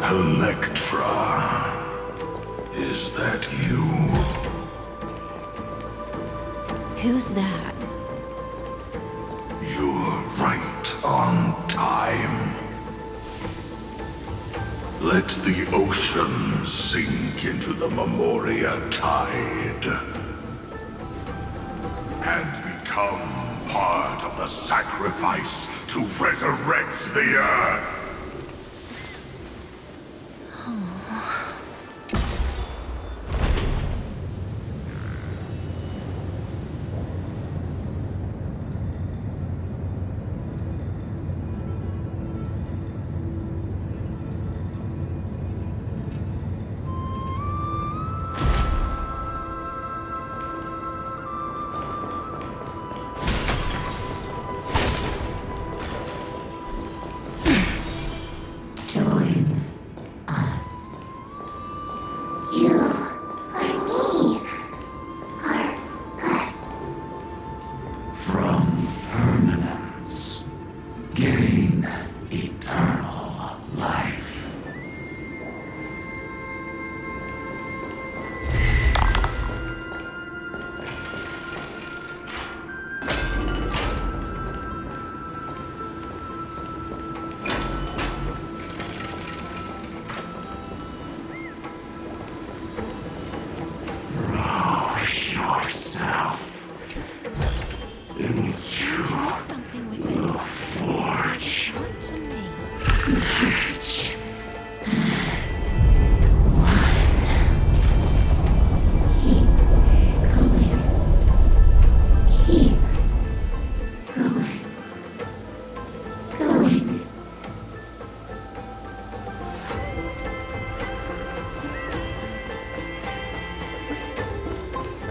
Electra, is that you? Who's that? You're right on time. Let the ocean sink into the Memoria tide and become part of the sacrifice to resurrect the Earth.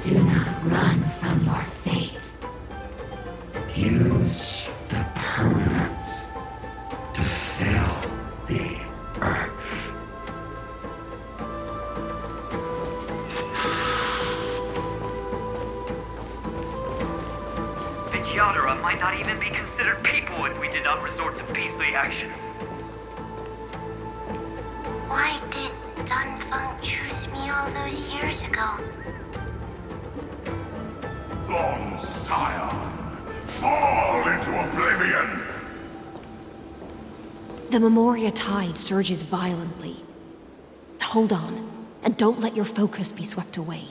Do not run from your fate. Use the permanent to fill the earth. The Yadara might not even be considered people if we did not resort to beastly actions. Why did Dunfeng choose me all those years ago? Long Scion, fall into oblivion! The Memoria tide surges violently. Hold on, and don't let your focus be swept away.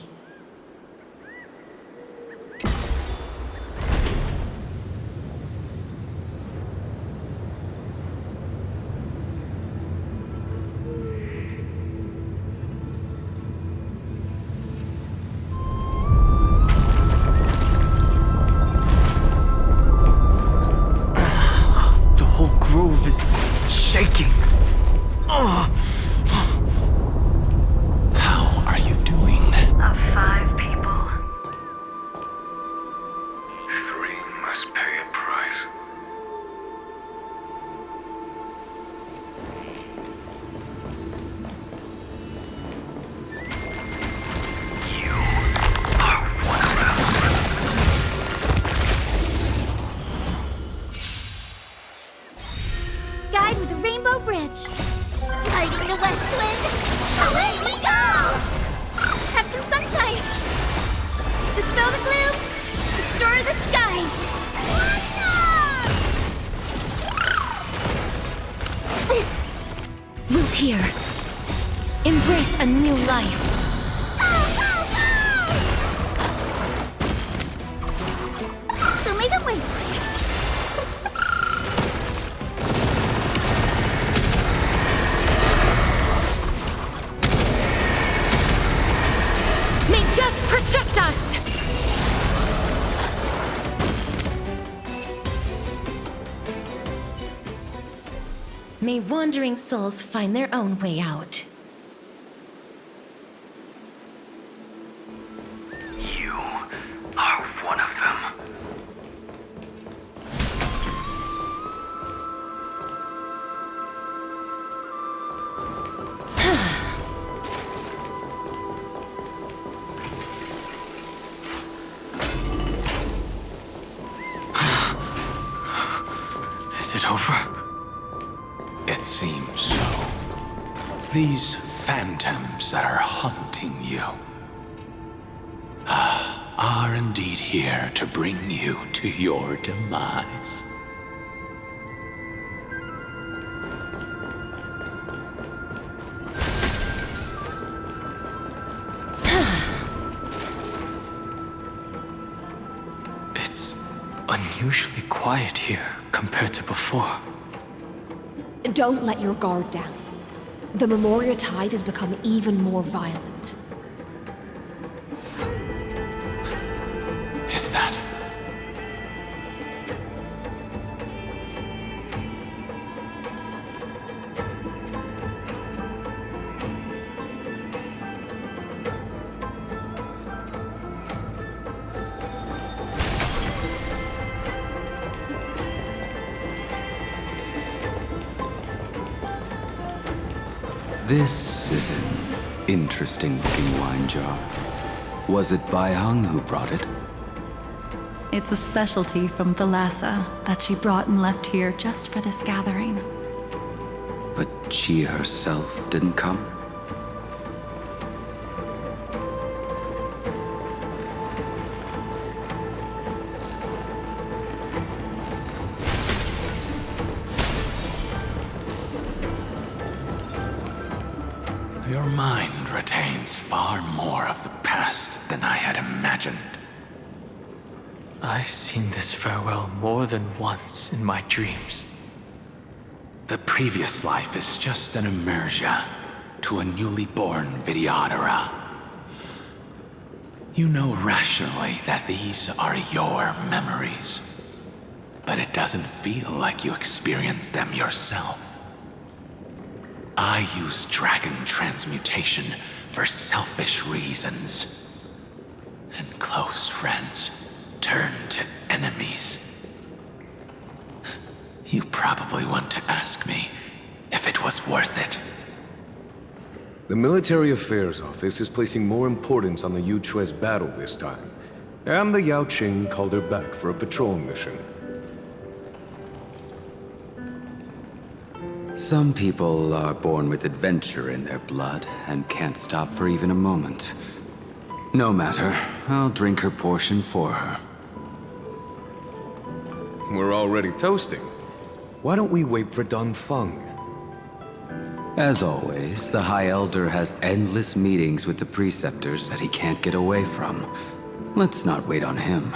Grove is shaking. How are you doing? Of 5 people. 3 must pay a price. You are one of them. Guide with the Rainbow Bridge. Lighting the west wind. Away we go! Have some sunshine. Dispel the gloom. Restore the skies. Root here. Embrace a new life. So make a way. May death protect us! May wandering souls find their own way out. You are one of them. Is it over? It seems so. these phantoms that are haunting you are indeed here to bring you to your demise. It's unusually quiet here compared to before. Don't let your guard down. The Memoria Tide has become even more violent. Is that? This is an interesting-looking wine jar. Was it Bai Heng who brought it? It's a specialty from Thalassa that she brought and left here just for this gathering. But she herself didn't come? Your mind retains far more of the past than I had imagined. I've seen this farewell more than once in my dreams. The previous life is just an immersion to a newly born Vidyadhara. You know rationally that these are your memories, but it doesn't feel like you experienced them yourself. I use dragon transmutation for selfish reasons. And close friends turn to enemies. You probably want to ask me if it was worth it. The Military Affairs Office is placing more importance on the Yuchue's battle this time. And the Yao Qing called her back for a patrol mission. Some people are born with adventure in their blood and can't stop for even a moment. No matter, I'll drink her portion for her. We're already toasting. Why don't we wait for Feng? As always, the High Elder has endless meetings with the Preceptors that he can't get away from. Let's not wait on him.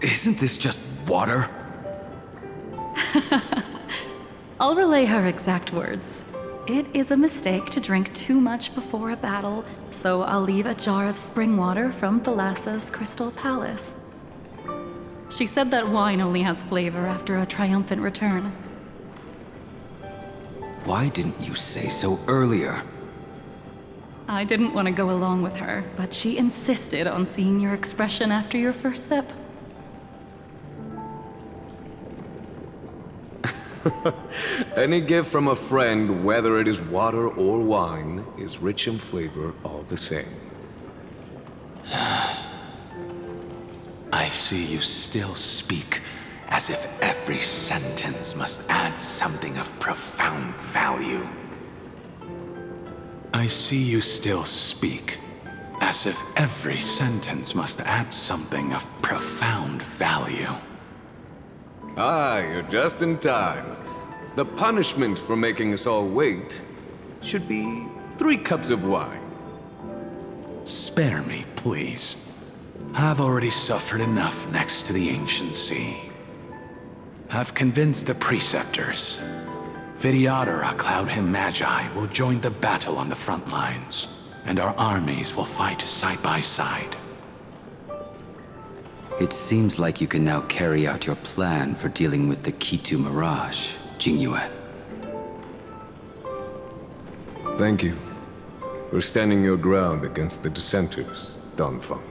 Isn't this just water? I'll relay her exact words. It is a mistake to drink too much before a battle, so I'll leave a jar of spring water from Thalassa's Crystal Palace. She said that wine only has flavor after a triumphant return. Why didn't you say so earlier? I didn't want to go along with her, but she insisted on seeing your expression after your first sip. Any gift from a friend, whether it is water or wine, is rich in flavor all the same. I see you still speak as if every sentence must add something of profound value. I see you still speak as if every sentence must add something of profound value. Ah, you're just in time. The punishment for making us all wait should be 3 cups of wine. Spare me, please. I've already suffered enough next to the ancient sea. I've convinced the Preceptors. Vidyadhara Cloudhim Magi will join the battle on the front lines, and our armies will fight side by side. It seems like you can now carry out your plan for dealing with the Kitu Mirage, Jingyuan. Thank you for standing your ground against the dissenters, Feng.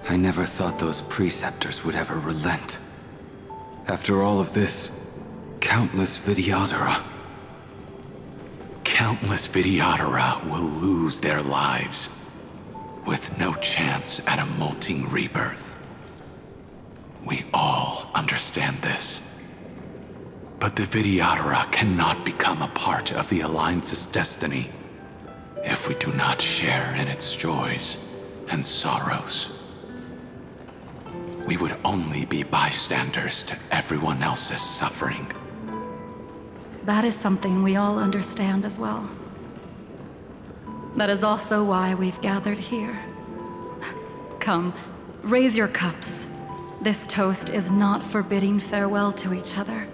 I never thought those Preceptors would ever relent. After all of this, countless Vidyadhara. Countless Vidyadhara will lose their lives, with no chance at a molting rebirth. We all understand this. But the Vidyadhara cannot become a part of the Alliance's destiny if we do not share in its joys and sorrows. We would only be bystanders to everyone else's suffering. That is something we all understand as well. That is also why we've gathered here. Come, raise your cups. This toast is not for bidding farewell to each other,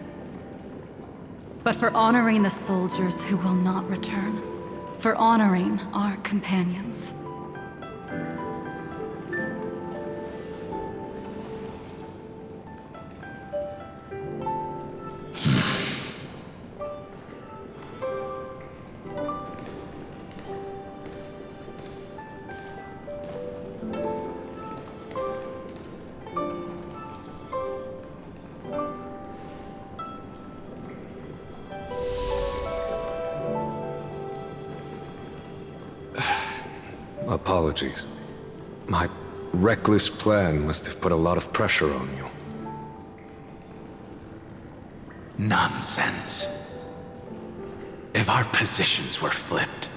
but for honoring the soldiers who will not return, for honoring our companions. Apologies. My reckless plan must have put a lot of pressure on you. Nonsense. If our positions were flipped,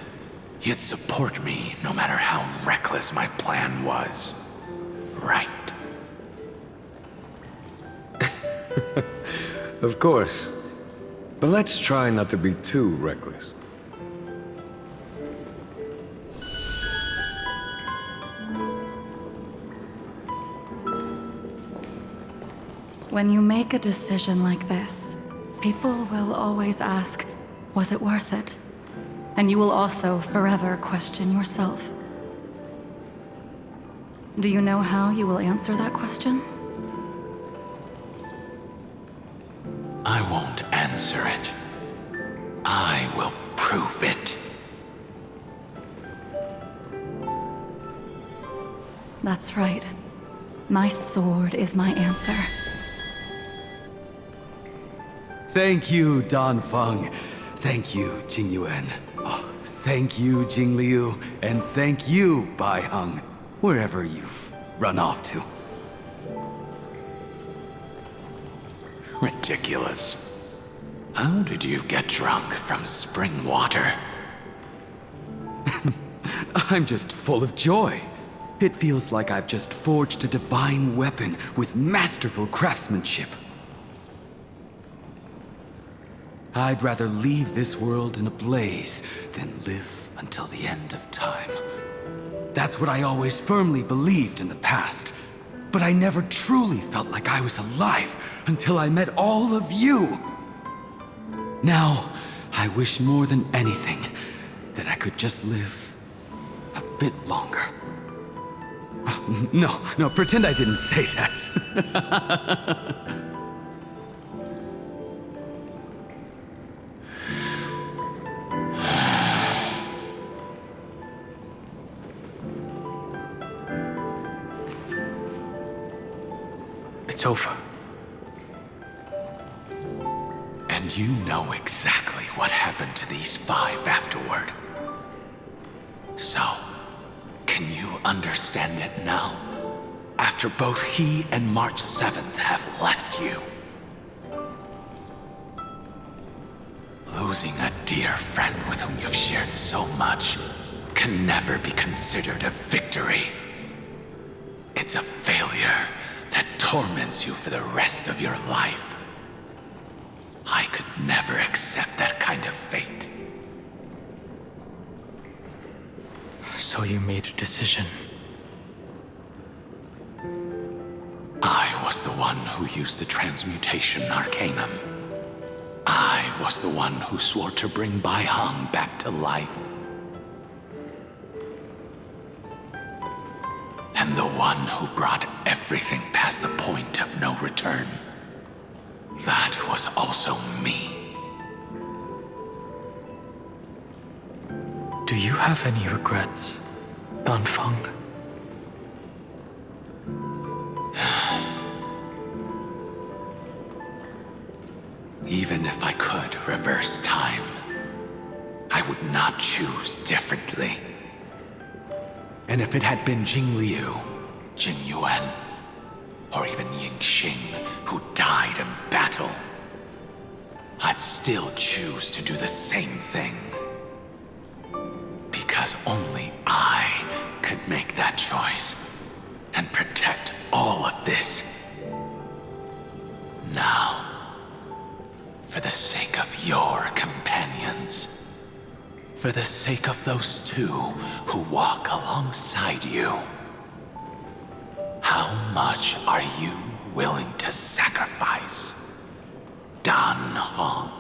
you'd support me no matter how reckless my plan was. Right? Of course. But let's try not to be too reckless. When you make a decision like this, people will always ask, was it worth it? And you will also forever question yourself. Do you know how you will answer that question? I won't answer it. I will prove it. That's right. My sword is my answer. Thank you, Danfeng. Thank you, Jingyuan. Oh, thank you, Jingliu. And thank you, Bai Heng, wherever you've run off to. Ridiculous. How did you get drunk from spring water? I'm just full of joy. It feels like I've just forged a divine weapon with masterful craftsmanship. I'd rather leave this world in a blaze than live until the end of time. That's what I always firmly believed in the past. But I never truly felt like I was alive until I met all of you. Now, I wish more than anything that I could just live a bit longer. No, pretend I didn't say that. It's over. And you know exactly what happened to these 5 afterward. So, can you understand it now? After both he and March 7th have left you. Losing a dear friend with whom you've shared so much can never be considered a victory. It's a failure that torments you for the rest of your life. I could never accept that kind of fate. So you made a decision. I was the one who used the transmutation arcanum. I was the one who swore to bring Bai Heng back to life. And the one who brought everything past the point of no return. That was also me. Do you have any regrets, Danfeng? Even if I could reverse time, I would not choose differently. And if it had been Jingliu, Jingyuan, or even Yingxing, who died in battle, I'd still choose to do the same thing. Because only I could make that choice and protect all of this. Now, for the sake of your companions, for the sake of those two who walk alongside you, how much are you willing to sacrifice, Dan Hong?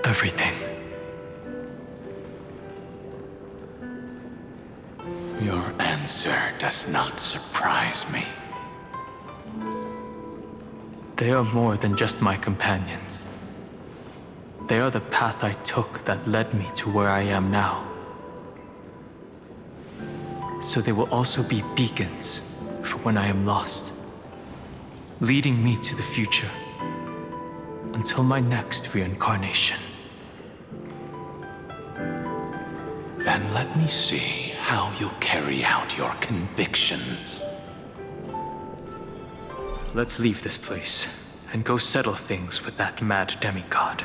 Everything. Your answer does not surprise me. They are more than just my companions. They are the path I took that led me to where I am now. So they will also be beacons for when I am lost, leading me to the future until my next reincarnation. Then let me see how you'll carry out your convictions. Let's leave this place and go settle things with that mad demigod.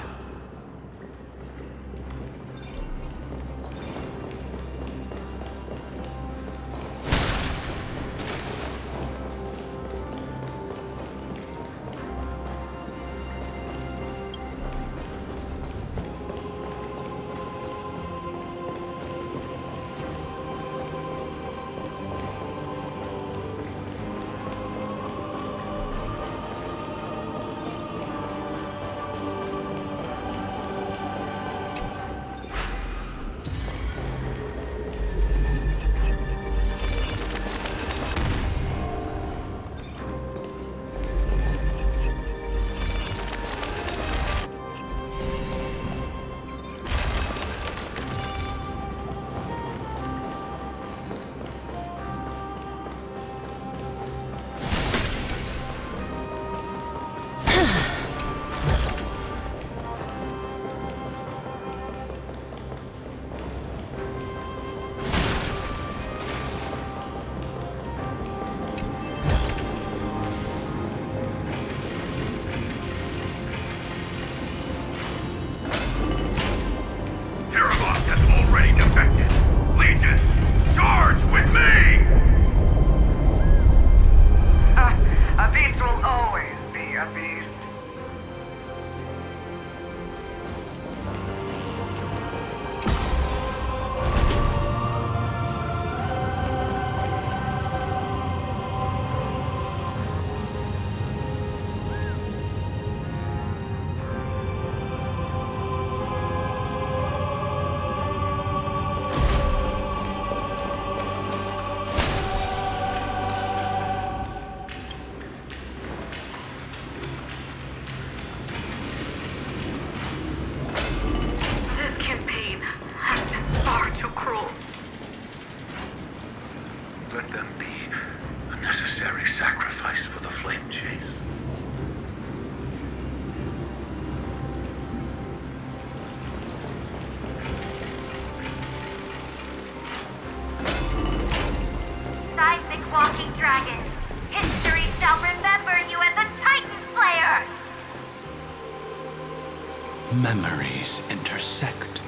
Memories intersect.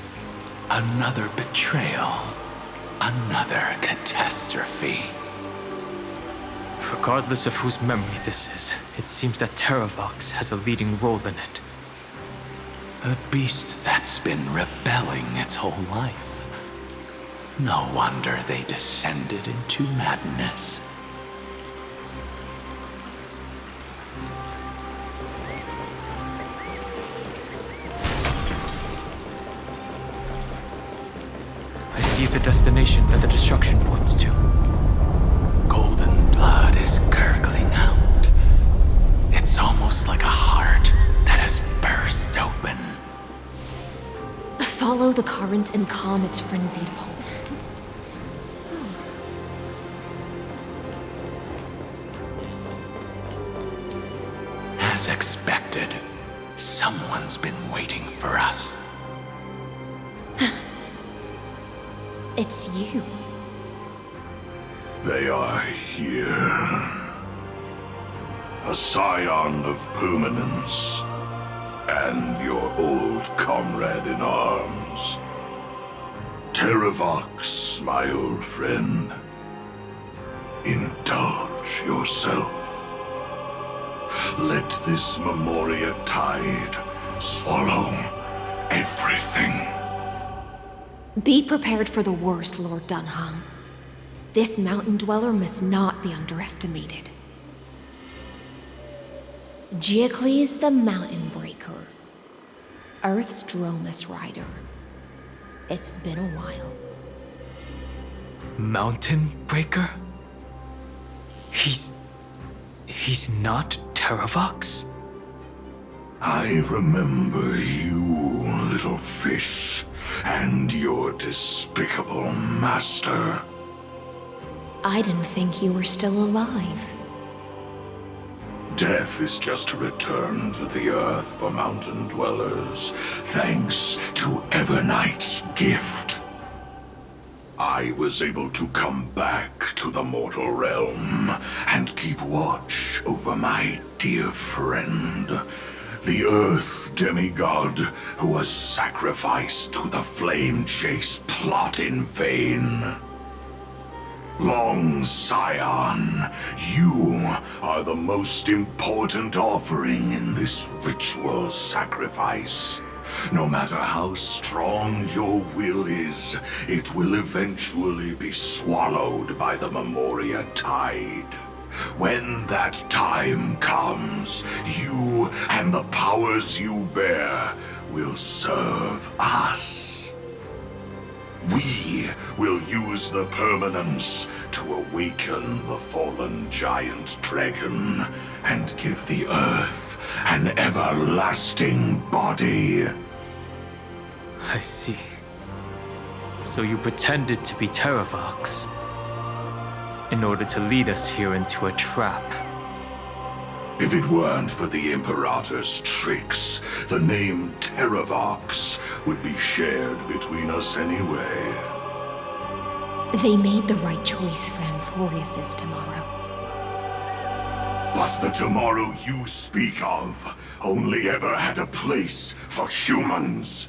Another betrayal. Another catastrophe. Regardless of whose memory this is, it seems that Terravox has a leading role in it. A beast that's been rebelling its whole life. No wonder they descended into madness. I see the destination that the destruction points to. Golden blood is gurgling out. It's almost like a heart that has burst open. Follow the current and calm its frenzied pulse. As expected, someone's been waiting for us. It's you. They are here. A scion of permanence, and your old comrade in arms. Terravox, my old friend. Indulge yourself. Let this Memoria tide swallow everything. Be prepared for the worst, Lord Dunham. This mountain dweller must not be underestimated. Geocles the Mountain Breaker. Earth's Dromus Rider. It's been a while. Mountain Breaker? He's not Terravox? I remember you, little fish, and your despicable master. I didn't think you were still alive. Death is just a return to the earth for mountain dwellers, thanks to Evernight's gift. I was able to come back to the mortal realm and keep watch over my dear friend, the Earth demigod who was sacrificed to the flame chase plot in vain. Long Scion, you are the most important offering in this ritual sacrifice. No matter how strong your will is, it will eventually be swallowed by the Memoria tide. When that time comes, you and the powers you bear will serve us. We will use the permanence to awaken the fallen giant dragon and give the earth an everlasting body. I see. So you pretended to be Terravox in order to lead us here into a trap. If it weren't for the Imperator's tricks, the name Terravox would be shared between us anyway. They made the right choice for Amphoreus' tomorrow. But the tomorrow you speak of only ever had a place for humans.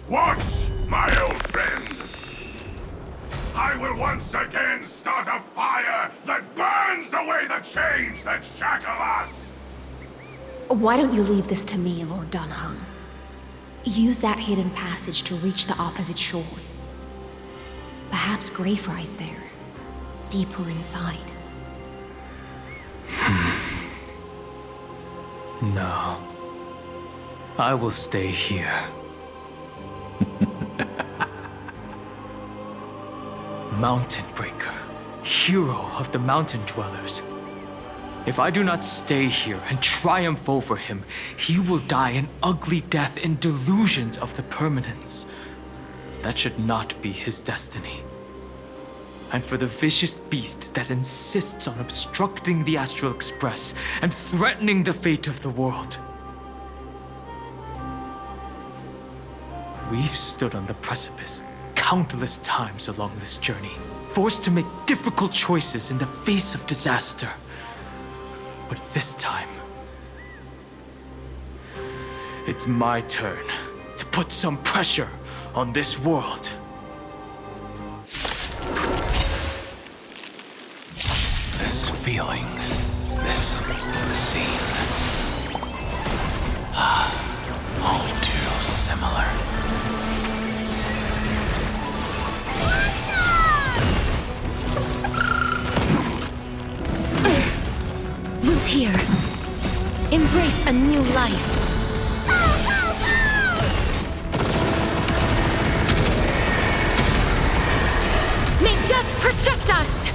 Watch, my old friend! I will once again start a fire that burns away the chains that shackle us! Why don't you leave this to me, Lord Dunham? Use that hidden passage to reach the opposite shore. Perhaps Greyfry's there, deeper inside. No. I will stay here. Mountain Breaker, hero of the mountain dwellers. If I do not stay here and triumph over him, he will die an ugly death in delusions of the permanence. That should not be his destiny. And for the vicious beast that insists on obstructing the Astral Express and threatening the fate of the world. We've stood on the precipice countless times along this journey, forced to make difficult choices in the face of disaster. But this time, it's my turn to put some pressure on this world. This feeling, this scene. All too similar. Here. Embrace a new life. May death protect us!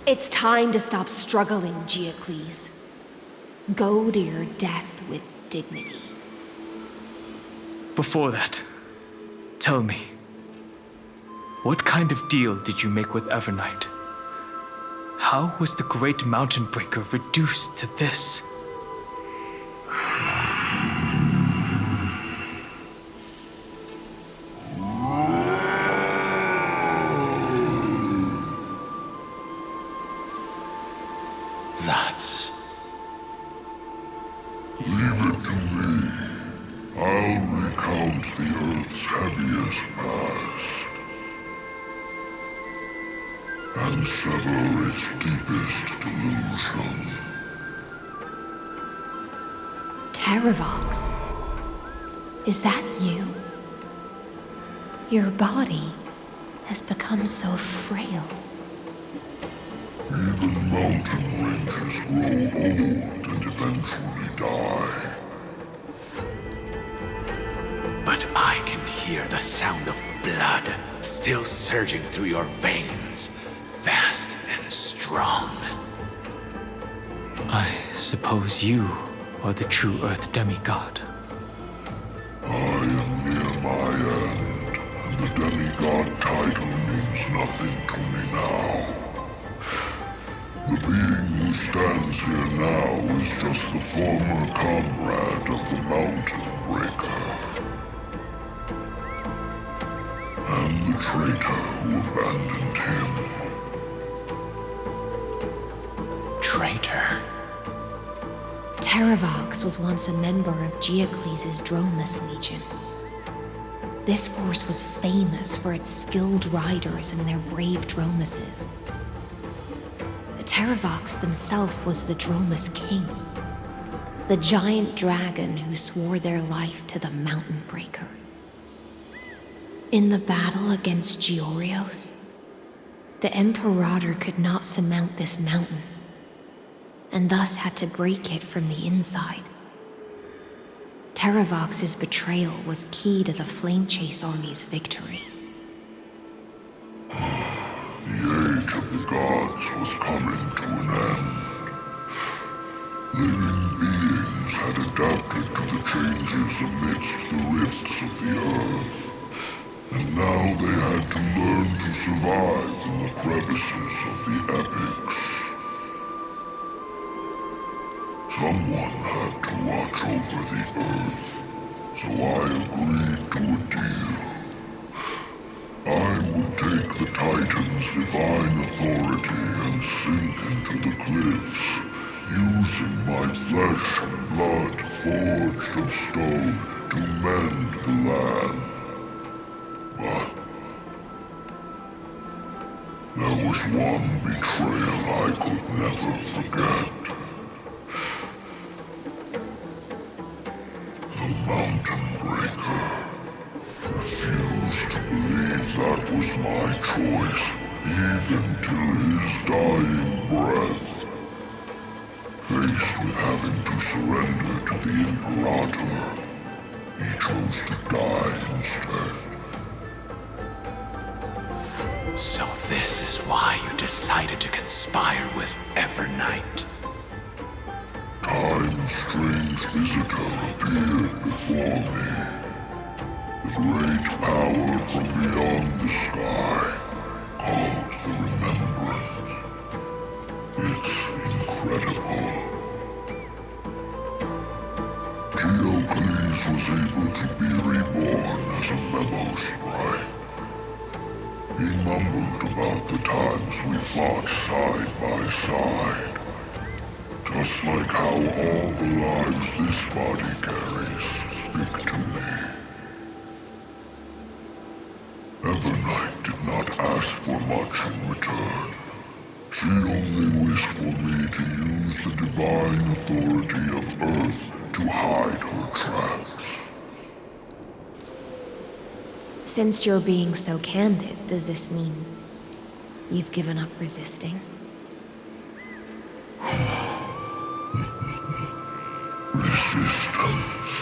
It's time to stop struggling, Geocles. Go to your death with dignity. Before that, tell me, what kind of deal did you make with Evernight? How was the Great Mountain Breaker reduced to this? Leave it to me. I'll recount the Earth's heaviest past and sever its deepest delusion. Terravox, is that you? Your body has become so frail. Even mountain ranges grow old and eventually die. But I can hear the sound of blood still surging through your veins, fast and strong. I suppose you are the true Earth demigod. I am near my end, and the demigod title means nothing to me now. The being who stands here now is just the former comrade of the Mountain Breaker. And the traitor who abandoned him. Traitor? Terravox was once a member of Geocles' Dromus Legion. This force was famous for its skilled riders and their brave Dromuses. Terravox himself was the Dromus King, the giant dragon who swore their life to the Mountain Breaker. In the battle against Geocles, the Imperator could not surmount this mountain, and thus had to break it from the inside. Terravox's betrayal was key to the Flame Chase Army's victory. The age of the gods was coming to an end. Living beings had adapted to the changes amidst the rifts of the earth, and now they had to learn to survive in the crevices of the epics. Someone had to watch over the earth, so I agreed to a deal. I would take the Titan's divine authority and sink into the cliffs, using my flesh and blood forged of stone to mend the land. But there was one betrayal I could never forget. The Mountain Breaker refused to believe that was my choice, even till his dying breath. Faced with having to surrender to the Imperator, he chose to die instead. So this is why you decided to conspire with Evernight. Time's strange visitor appeared before me. The great power from beyond the sky, called the Remembrance. It's incredible. Geocles was able to be reborn as a memo sprite. He mumbled about the times we fought side by side. Just like how all the lives this body carries speak to me. Evernight did not ask for much in return. She only wished for me to use the divine authority of Earth to hide her tracks. Since you're being so candid, does this mean you've given up resisting? Resistance.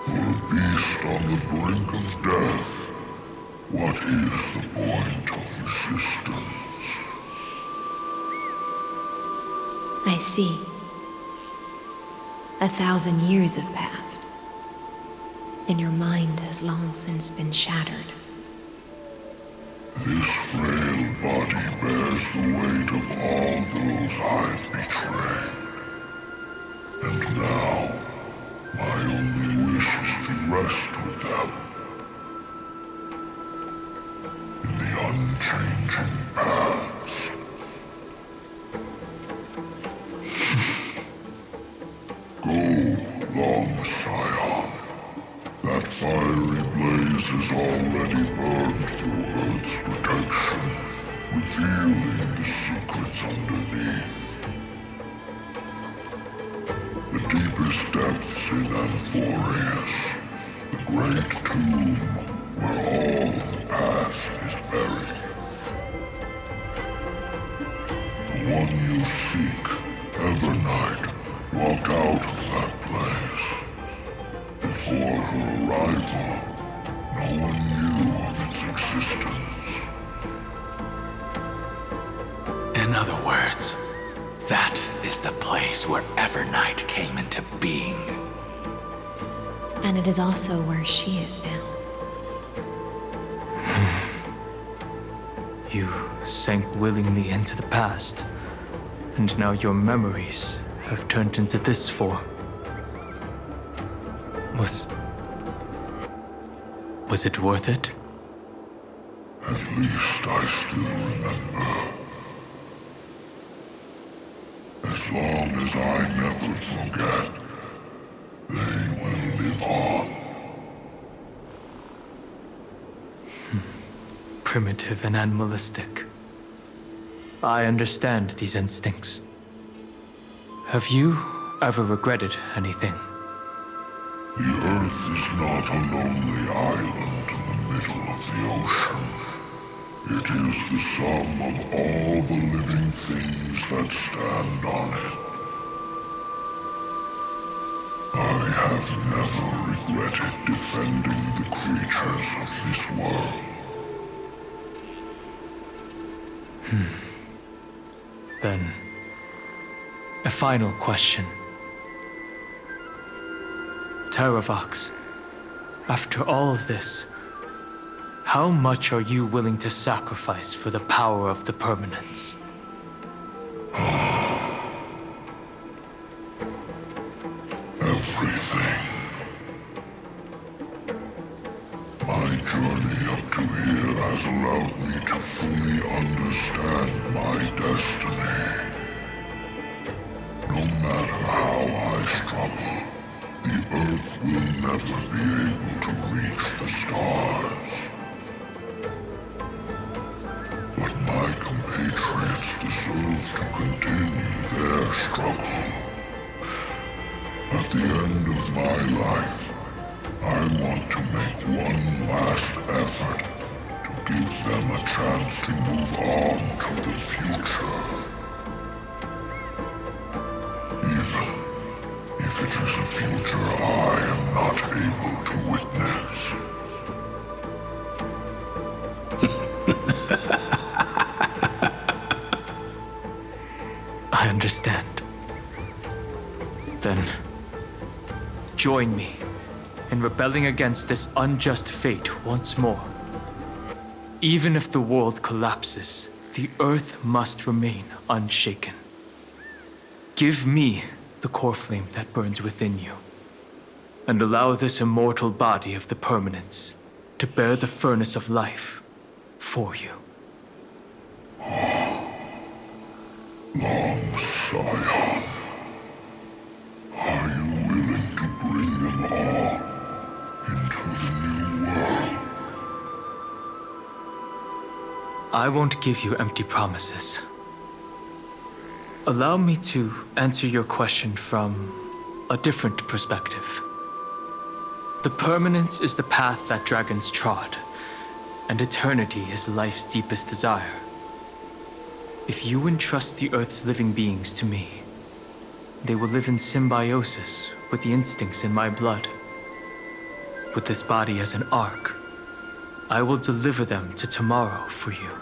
For a beast on the brink of death, what is the point of resistance? I see. 1,000 years have passed, and your mind has long since been shattered. This frail body bears the weight of all those I've betrayed. And now, my only wish is to rest with them. In the unchanging past. depths in Amphoreus, the great tomb where all the past is buried. The one you seek, Evernight, walked out of that place. Before her arrival, no one knew of its existence. In other words, that is the place where Evernight came into being. And it is also where she is now. You sank willingly into the past, and now your memories have turned into this form. Was it worth it? At least I still remember. As long as I never forget, they will live on. Primitive and animalistic. I understand these instincts. Have you ever regretted anything? The Earth is not a lonely island in the middle of the ocean. It is the sum of all the living things that stand on it. I have never regretted defending the creatures of this world. Then, a final question. Terravox, after all of this, how much are you willing to sacrifice for the power of the permanence? Everything. My journey up to here has allowed me to fully understand my destiny. No matter how I struggle, the Earth will never be able to reach the stars. But my compatriots deserve to continue their struggle. At the end of my life, I want to make one last effort to give them a chance to move on to the future. Even if it is a future I am not able to witness. I understand. Then, join me in rebelling against this unjust fate once more. Even if the world collapses, the Earth must remain unshaken. Give me the core flame that burns within you, and allow this immortal body of the permanence to bear the furnace of life for you. Long Scion, are you willing to bring them all into the new world? I won't give you empty promises. Allow me to answer your question from a different perspective. The permanence is the path that dragons trod, and eternity is life's deepest desire. If you entrust the Earth's living beings to me, they will live in symbiosis with the instincts in my blood. With this body as an ark, I will deliver them to tomorrow for you.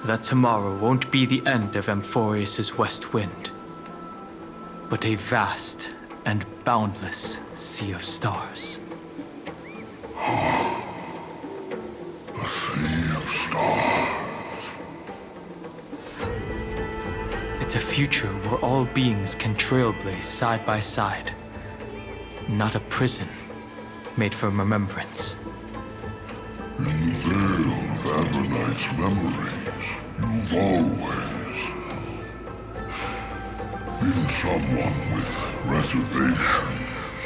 That tomorrow won't be the end of Amphoreus' west wind, but a vast and boundless sea of stars. A sea of stars. It's a future where all beings can trailblaze side by side, not a prison made for remembrance. In the veil of Evernight's memories, you've always been someone with reservations.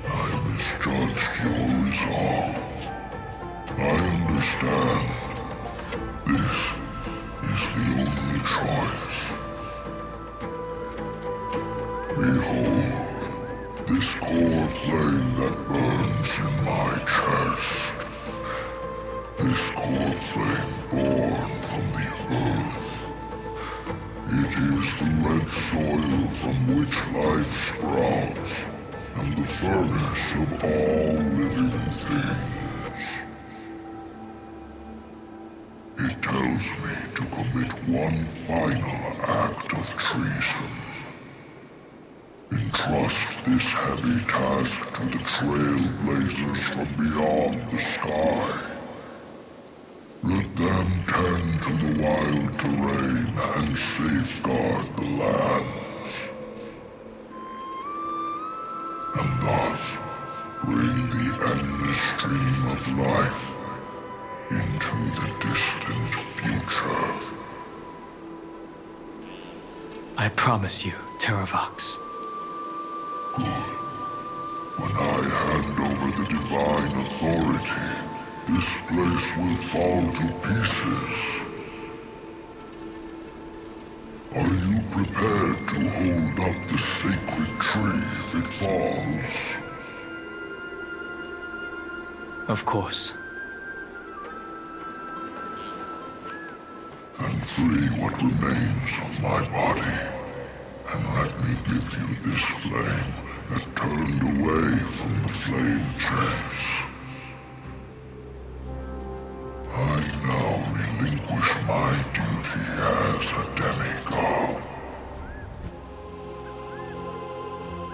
I misjudged your resolve. I understand. This is the only choice. from which life sprouts, and the furnace of all living things. It tells me to commit one final act of treason. Entrust this heavy task to the Trailblazers from beyond the sky. Let them tend to the wild terrain and safeguard the lands. And thus, bring the endless stream of life into the distant future. I promise you, Terravox. Good. When I hand over the divine authority, this place will fall to pieces. Are you prepared to hold up the sacred tree if it falls? Of course. And free what remains of my body, and let me give you this flame that turned away from the flame chase. I now relinquish my duty as a demigod.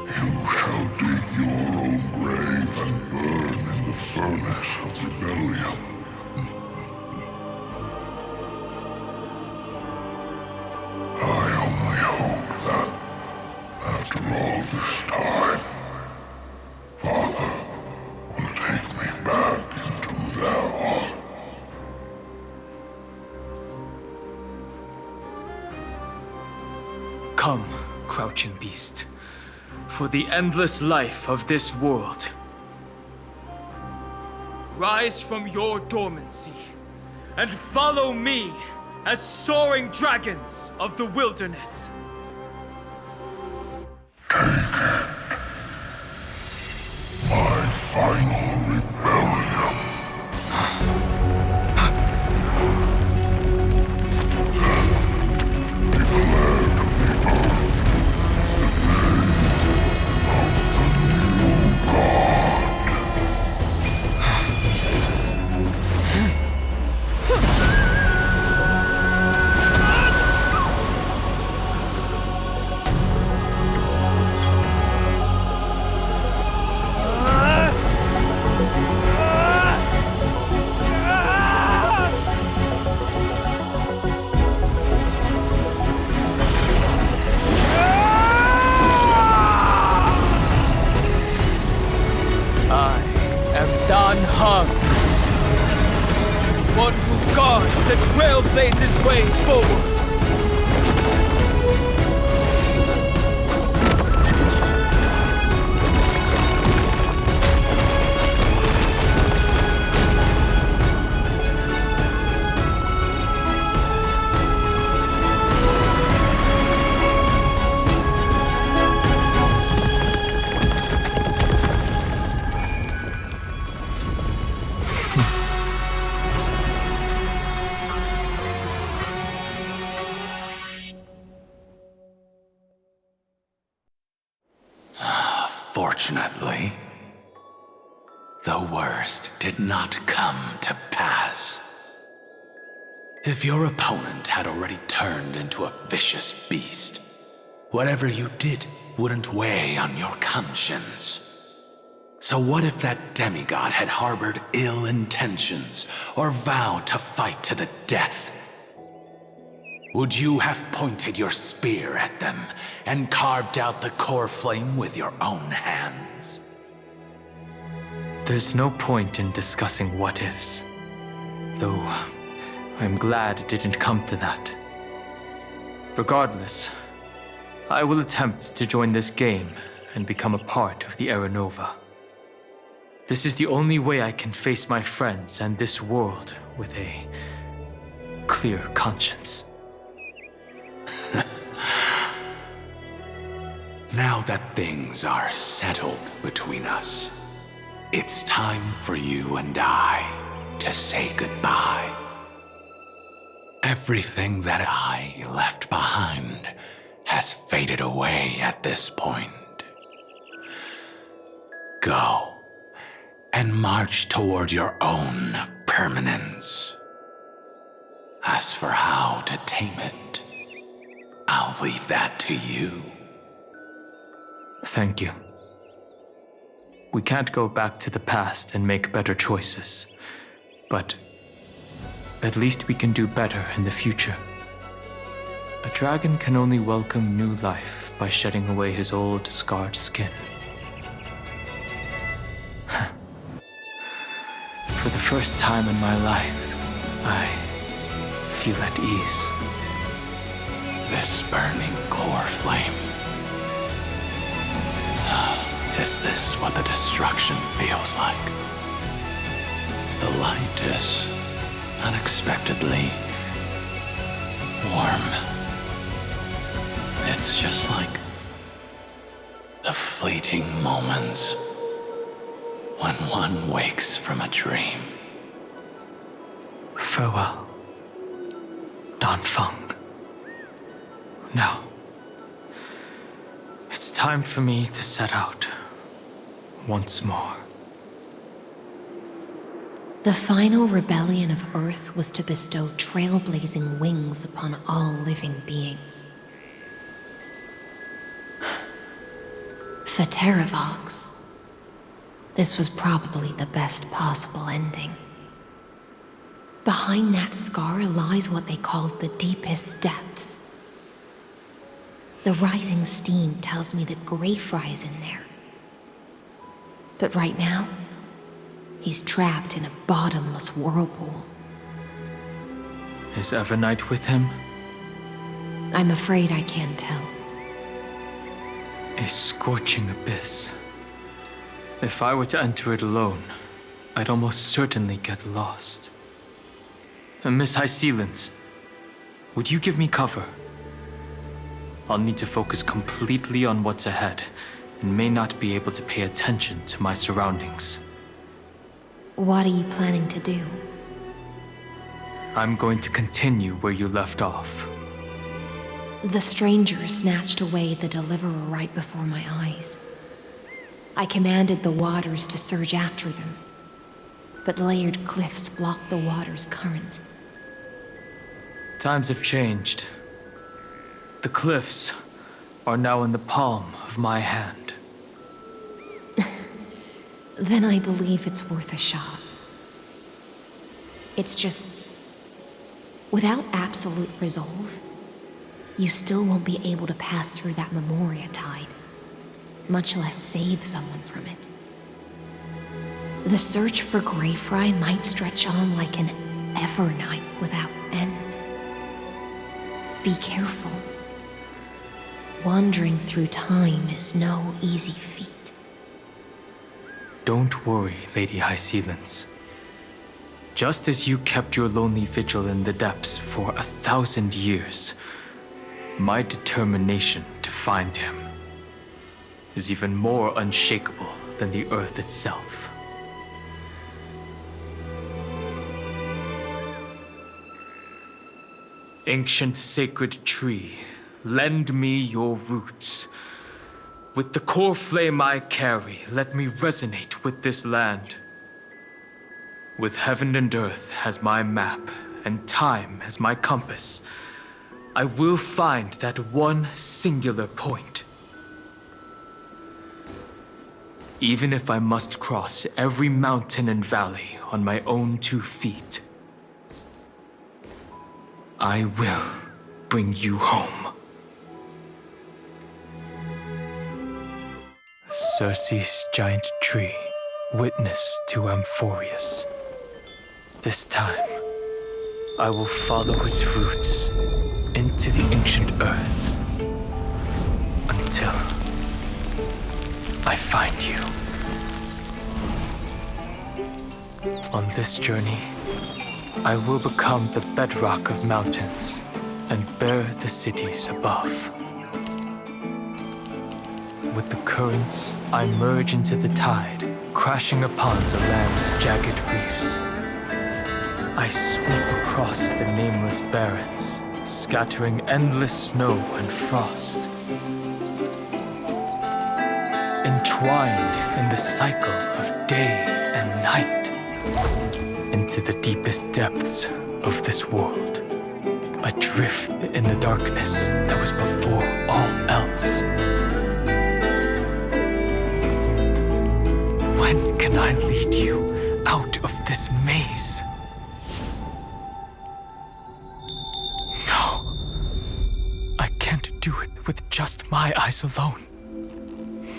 You shall dig your own grave and burn in the furnace of rebellion. I only hope that, after all this time, Father will take me back into their heart. Come, crouching beast, for the endless life of this world. Rise from your dormancy, and follow me as soaring dragons of the wilderness. My final rebellion. Then declare to the earth the name of the new god. Heng, one who guards the Trailblaze's way forward. Fortunately, the worst did not come to pass. If your opponent had already turned into a vicious beast, whatever you did wouldn't weigh on your conscience. So what if that demigod had harbored ill intentions or vowed to fight to the death? Would you have pointed your spear at them and carved out the core flame with your own hands? There's no point in discussing what-ifs. Though, I'm glad it didn't come to that. Regardless, I will attempt to join this game and become a part of the Era Nova. This is the only way I can face my friends and this world with a clear conscience. Now that things are settled between us, it's time for you and I to say goodbye. Everything that I left behind has faded away at this point. Go and march toward your own permanence. As for how to tame it, I'll leave that to you. Thank you. We can't go back to the past and make better choices, but at least we can do better in the future. A dragon can only welcome new life by shedding away his old, scarred skin. For the first time in my life, I feel at ease. This burning core flame. Is this what the destruction feels like? The light is unexpectedly warm. It's just like the fleeting moments when one wakes from a dream. Farewell, Danfeng. Now, it's time for me to set out once more. The final rebellion of Earth was to bestow trailblazing wings upon all living beings. For Terravox, this was probably the best possible ending. Behind that scar lies what they called the deepest depths. The rising steam tells me that Greyfry is in there. But right now, he's trapped in a bottomless whirlpool. Is Evernight with him? I'm afraid I can't tell. A scorching abyss. If I were to enter it alone, I'd almost certainly get lost. And Miss High Sealants, would you give me cover? I'll need to focus completely on what's ahead, and may not be able to pay attention to my surroundings. What are you planning to do? I'm going to continue where you left off. The stranger snatched away the deliverer right before my eyes. I commanded the waters to surge after them, but layered cliffs blocked the water's current. Times have changed. The cliffs are now in the palm of my hand. Then I believe it's worth a shot. It's just, without absolute resolve, you still won't be able to pass through that Memoria tide, much less save someone from it. The search for Greyfry might stretch on like an Evernight without end. Be careful. Wandering through time is no easy feat. Don't worry, Lady High Sealants. Just as you kept your lonely vigil in the depths for 1,000 years, my determination to find him is even more unshakable than the earth itself. Ancient sacred tree, lend me your roots. With the core flame I carry, let me resonate with this land. With heaven and earth as my map, and time as my compass, I will find that one singular point. Even if I must cross every mountain and valley on my own 2 feet, I will bring you home. Circe's giant tree, witness to Amphoreus. This time, I will follow its roots into the ancient earth until I find you. On this journey, I will become the bedrock of mountains and bear the cities above. With the currents, I merge into the tide, crashing upon the land's jagged reefs. I sweep across the nameless barrens, scattering endless snow and frost. Entwined in the cycle of day and night, into the deepest depths of this world, adrift in the darkness that was before all else. When can I lead you out of this maze? No, I can't do it with just my eyes alone.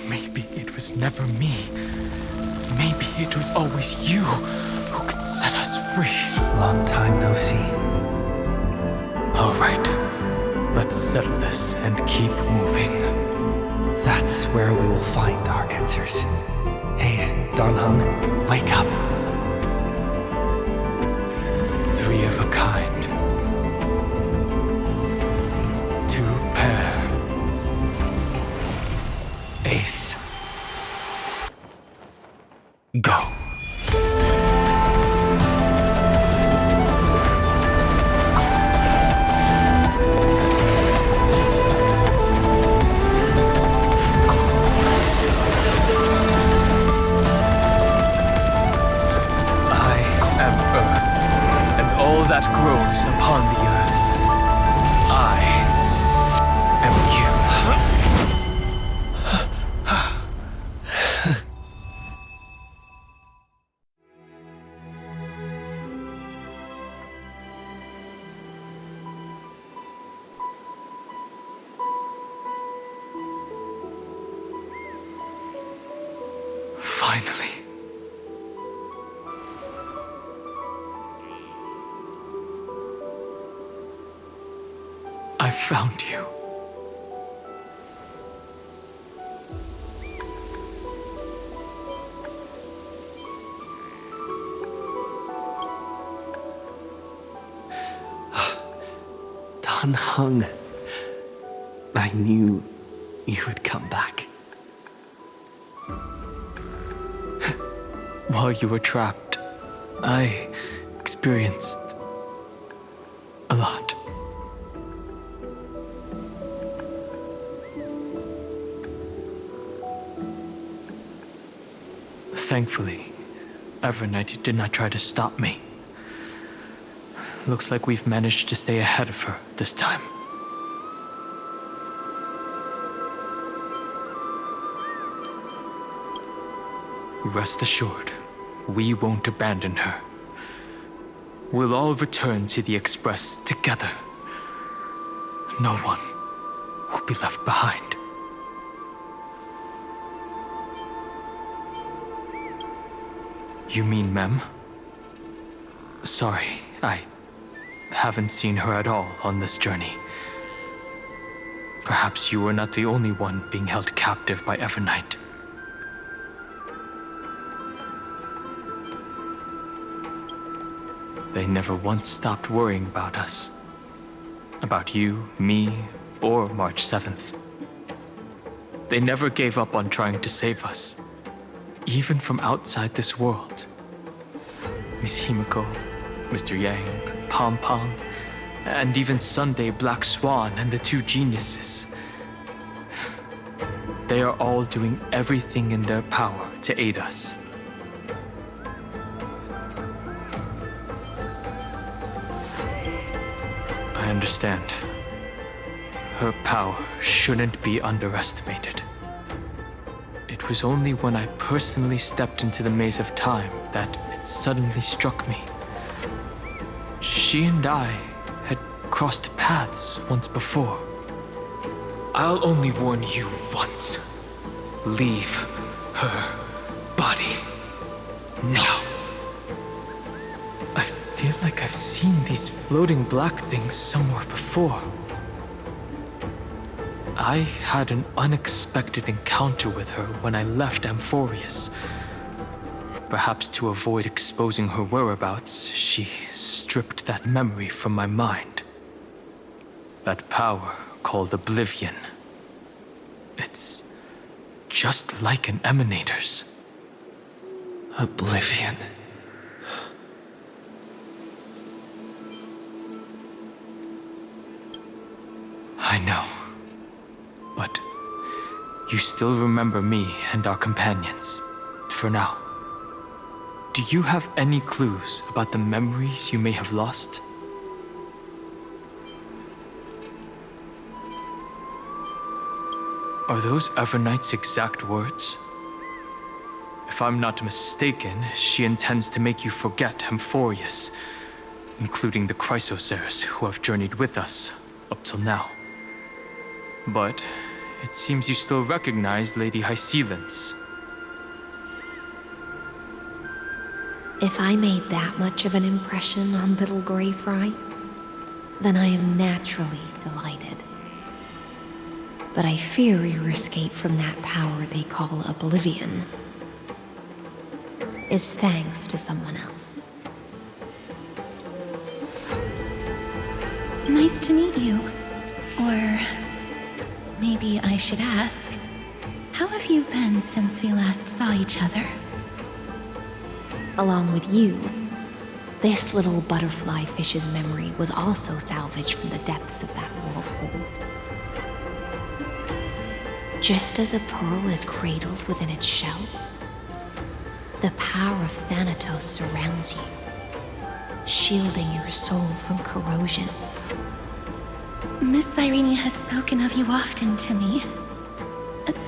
Maybe it was never me. Maybe it was always you who could set us free. Long time no see. All right, let's settle this and keep moving. That's where we will find our answers. Hey, Don Heng, wake up. Three of a kind. Two pair. Ace. Go. That grows upon the earth. I am you. Finally. I found you. Don Heng, I knew you would come back. While you were trapped, I experienced a lot. Thankfully, Evernight did not try to stop me. Looks like we've managed to stay ahead of her this time. Rest assured, we won't abandon her. We'll all return to the Express together. No one will be left behind. You mean Mem? Sorry, I haven't seen her at all on this journey. Perhaps you were not the only one being held captive by Evernight. They never once stopped worrying about us. About you, me, or March 7th. They never gave up on trying to save us. Even from outside this world. Miss Himiko, Mr. Yang, Pom Pom, and even Sunday Black Swan and the two geniuses. They are all doing everything in their power to aid us. I understand. Her power shouldn't be underestimated. It was only when I personally stepped into the maze of time that it suddenly struck me. She and I had crossed paths once before. I'll only warn you once. Leave her body now. I feel like I've seen these floating black things somewhere before. I had an unexpected encounter with her when I left Amphoreus. Perhaps to avoid exposing her whereabouts, she stripped that memory from my mind. That power called Oblivion. It's just like an emanator's. Oblivion. I know. But you still remember me and our companions, for now. Do you have any clues about the memories you may have lost? Are those Evernight's exact words? If I'm not mistaken, she intends to make you forget Amphoreus, including the Chrysosaurs who have journeyed with us up till now. But it seems you still recognize Lady Hycelence. If I made that much of an impression on little Greyfry, then I am naturally delighted. But I fear your escape from that power they call Oblivion is thanks to someone else. Nice to meet you. Or maybe I should ask, how have you been since we last saw each other? Along with you, this little butterfly fish's memory was also salvaged from the depths of that whirlpool. Just as a pearl is cradled within its shell, the power of Thanatos surrounds you, shielding your soul from corrosion. Miss Irene has spoken of you often to me.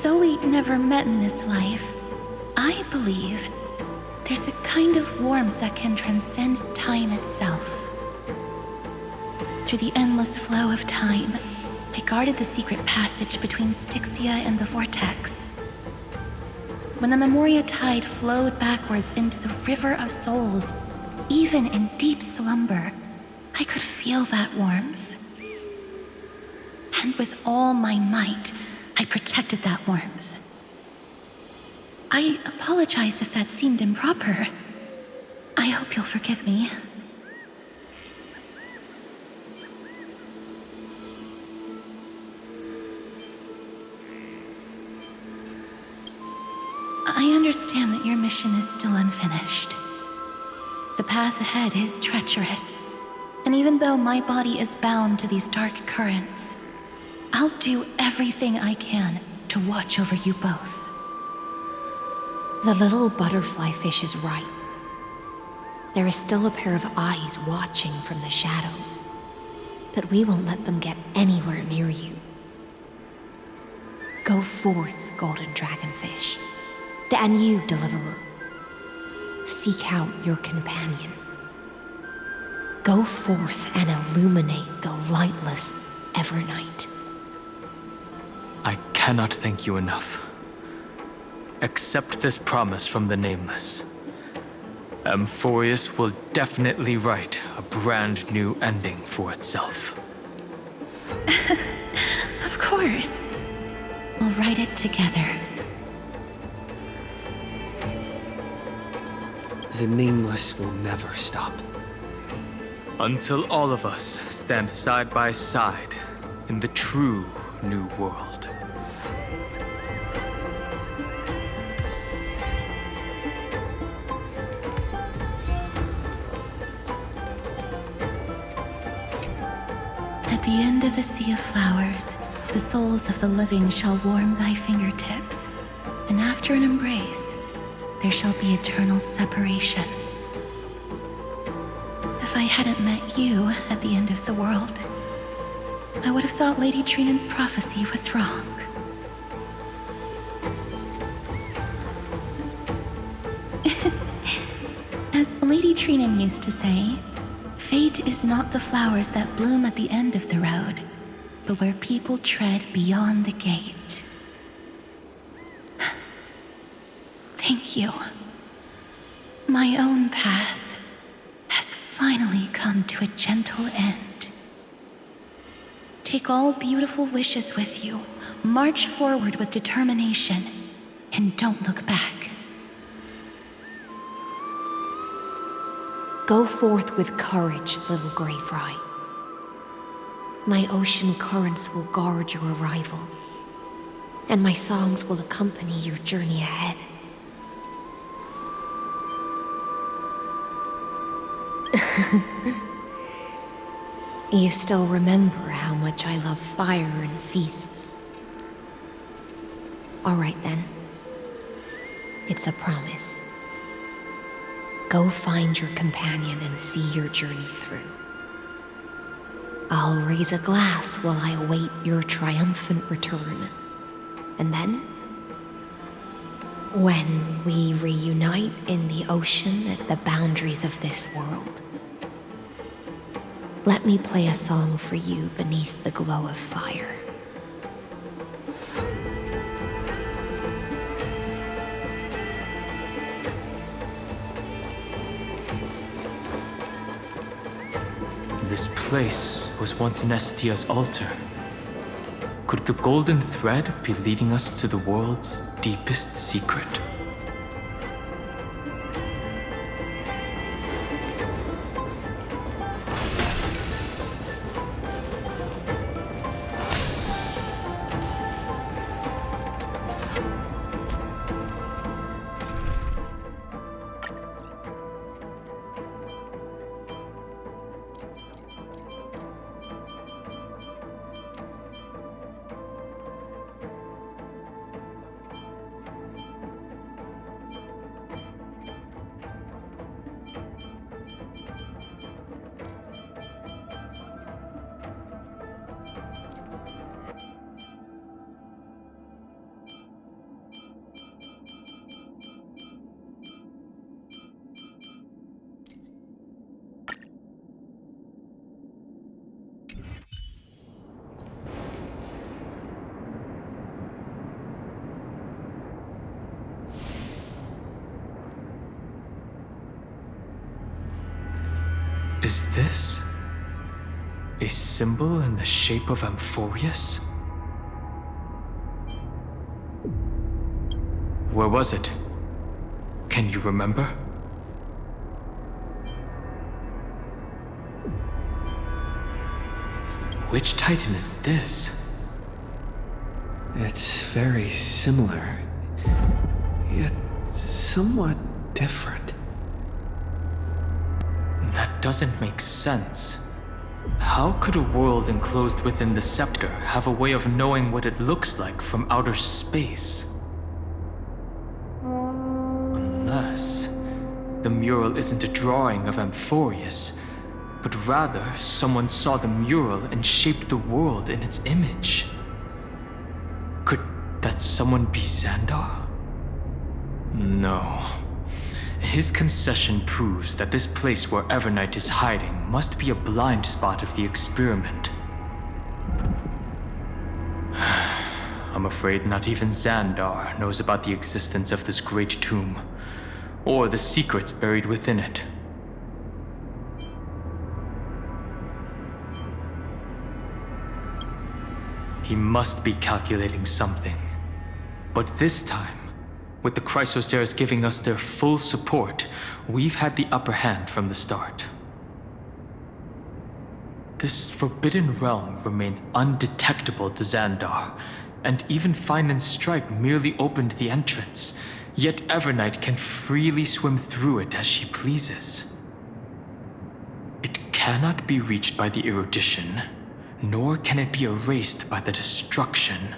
Though we never met in this life, I believe there's a kind of warmth that can transcend time itself. Through the endless flow of time, I guarded the secret passage between Styxia and the Vortex. When the Memoria tide flowed backwards into the River of Souls, even in deep slumber, I could feel that warmth. And with all my might, I protected that warmth. I apologize if that seemed improper. I hope you'll forgive me. I understand that your mission is still unfinished. The path ahead is treacherous, and even though my body is bound to these dark currents, I'll do everything I can to watch over you both. The little butterfly fish is right. There is still a pair of eyes watching from the shadows, but we won't let them get anywhere near you. Go forth, golden dragonfish, and you, deliverer. Seek out your companion. Go forth and illuminate the lightless Evernight. I cannot thank you enough. Accept this promise from the Nameless. Amphoreus will definitely write a brand new ending for itself. Of course. We'll write it together. The Nameless will never stop. Until all of us stand side by side in the true new world. At the end of the sea of flowers, the souls of the living shall warm thy fingertips, and after an embrace, there shall be eternal separation. If I hadn't met you at the end of the world, I would have thought Lady Trinan's prophecy was wrong. As Lady Trinan used to say, fate is not the flowers that bloom at the end of the road, but where people tread beyond the gate. Thank you. My own path has finally come to a gentle end. Take all beautiful wishes with you, march forward with determination, and don't look back. Go forth with courage, little Greyfry. My ocean currents will guard your arrival, and my songs will accompany your journey ahead. You still remember how much I love fire and feasts. All right then. It's a promise. Go find your companion and see your journey through. I'll raise a glass while I await your triumphant return. And then, when we reunite in the ocean at the boundaries of this world, let me play a song for you beneath the glow of fire. This place was once Nestia's altar. Could the golden thread be leading us to the world's deepest secret? Is this a symbol in the shape of Amphoreus? Where was it? Can you remember? Which Titan is this? It's very similar, yet somewhat different. That doesn't make sense. How could a world enclosed within the scepter have a way of knowing what it looks like from outer space? Unless the mural isn't a drawing of Amphoreus, but rather someone saw the mural and shaped the world in its image. Could that someone be Xandar? No. His concession proves that this place where Evernight is hiding must be a blind spot of the experiment. I'm afraid not even Xandar knows about the existence of this great tomb, or the secrets buried within it. He must be calculating something. But this time, with the Chrysoceres giving us their full support, we've had the upper hand from the start. This forbidden realm remains undetectable to Xandar, and even Fine and Stripe merely opened the entrance, yet Evernight can freely swim through it as she pleases. It cannot be reached by the erudition, nor can it be erased by the destruction.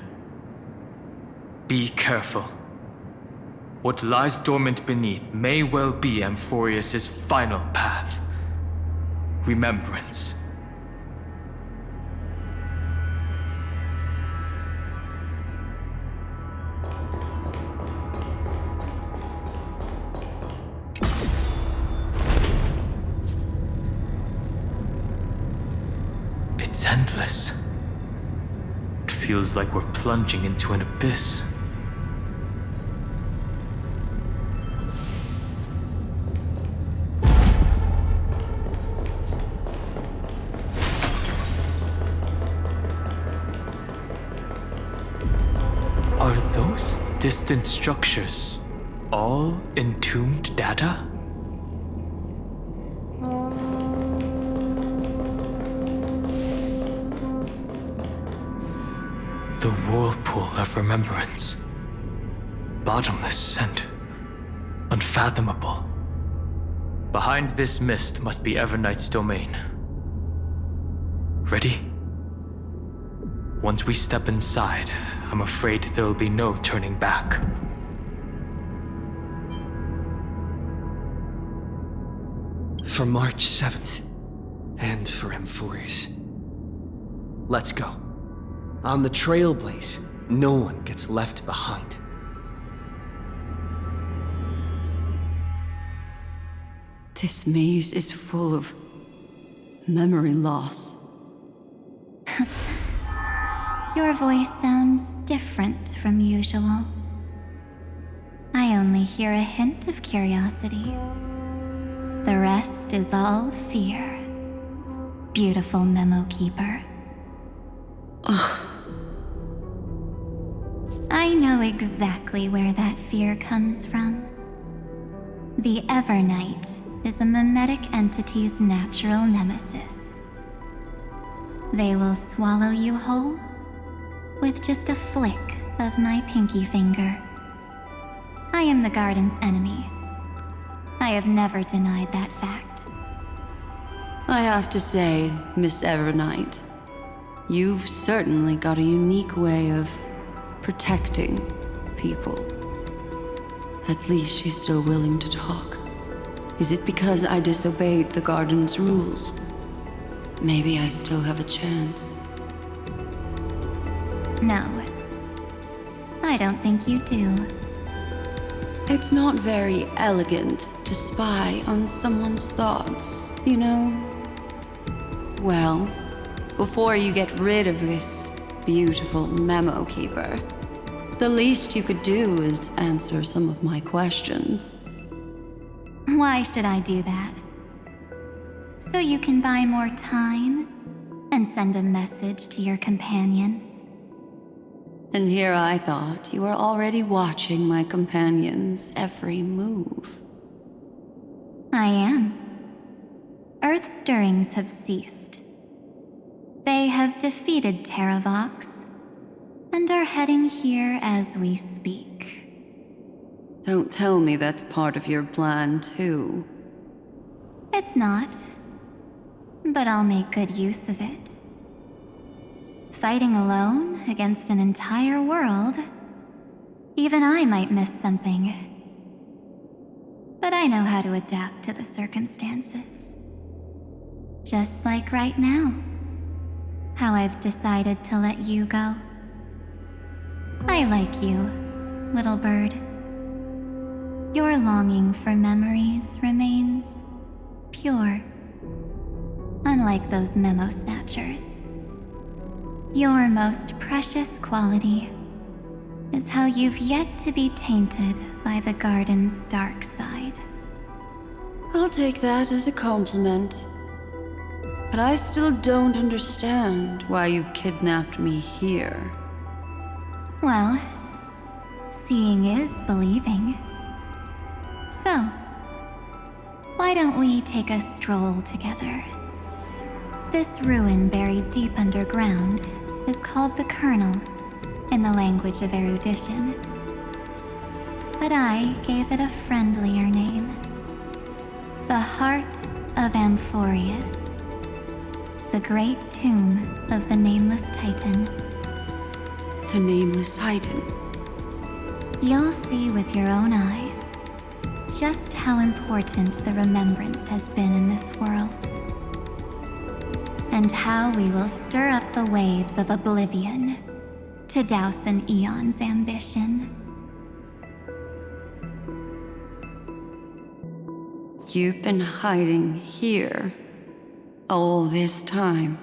Be careful. What lies dormant beneath may well be Amphoreus' final path. Remembrance. It's endless. It feels like we're plunging into an abyss. Are those distant structures all entombed data? The whirlpool of remembrance. Bottomless and unfathomable. Behind this mist must be Evernight's domain. Ready? Once we step inside, I'm afraid there'll be no turning back. For March 7th, and for Amphoreus. Let's go. On the Trailblaze, no one gets left behind. This maze is full of memory loss. Your voice sounds different from usual. I only hear a hint of curiosity. The rest is all fear. Beautiful memo keeper. I know exactly where that fear comes from. The Evernight is a mimetic entity's natural nemesis. They will swallow you whole with just a flick of my pinky finger. I am the garden's enemy. I have never denied that fact. I have to say, Miss Evernight, you've certainly got a unique way of protecting people. At least she's still willing to talk. Is it because I disobeyed the garden's rules? Maybe I still have a chance. No. I don't think you do. It's not very elegant to spy on someone's thoughts, you know? Well, before you get rid of this beautiful memo keeper, the least you could do is answer some of my questions. Why should I do that? So you can buy more time and send a message to your companions? And here I thought you were already watching my companions' every move. I am. Earth's stirrings have ceased. They have defeated Terravox and are heading here as we speak. Don't tell me that's part of your plan, too. It's not, but I'll make good use of it. Fighting alone against an entire world, even I might miss something. But I know how to adapt to the circumstances. Just like right now, how I've decided to let you go. I like you, little bird. Your longing for memories remains pure, unlike those memo snatchers. Your most precious quality is how you've yet to be tainted by the garden's dark side. I'll take that as a compliment. But I still don't understand why you've kidnapped me here. Well, seeing is believing. So, why don't we take a stroll together? This ruin buried deep underground is called the Kernel in the language of erudition. But I gave it a friendlier name. The Heart of Amphoreus. The great tomb of the Nameless Titan. The Nameless Titan? You'll see with your own eyes just how important the remembrance has been in this world. And how we will stir up the waves of oblivion to douse an eon's ambition. You've been hiding here all this time.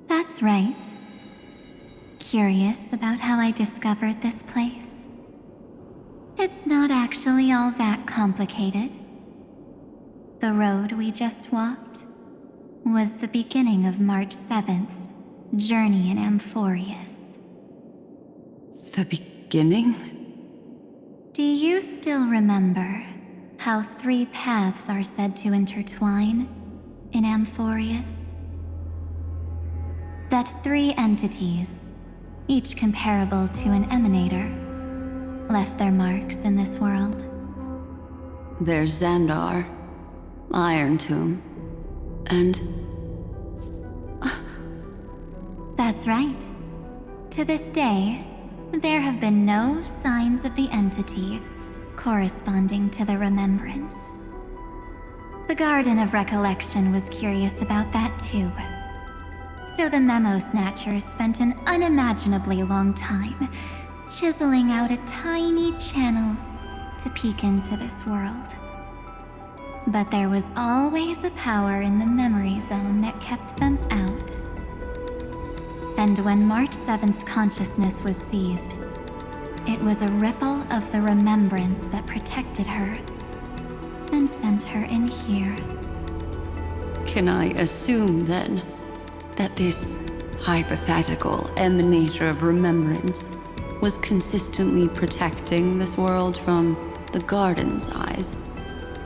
That's right. Curious about how I discovered this place? It's not actually all that complicated. The road we just walked was the beginning of March 7th's journey in Amphoreus. The beginning? Do you still remember how 3 paths are said to intertwine in Amphoreus? That 3 entities, each comparable to an emanator, left their marks in this world. There's Xandar, Iron Tomb, and That's right. To this day, there have been no signs of the entity corresponding to the remembrance. The Garden of Recollection was curious about that too. So the Memo Snatchers spent an unimaginably long time chiseling out a tiny channel to peek into this world. But there was always a power in the memory zone that kept them out. And when March 7th's consciousness was seized, it was a ripple of the remembrance that protected her and sent her in here. Can I assume then that this hypothetical emanator of remembrance was consistently protecting this world from the Garden's eyes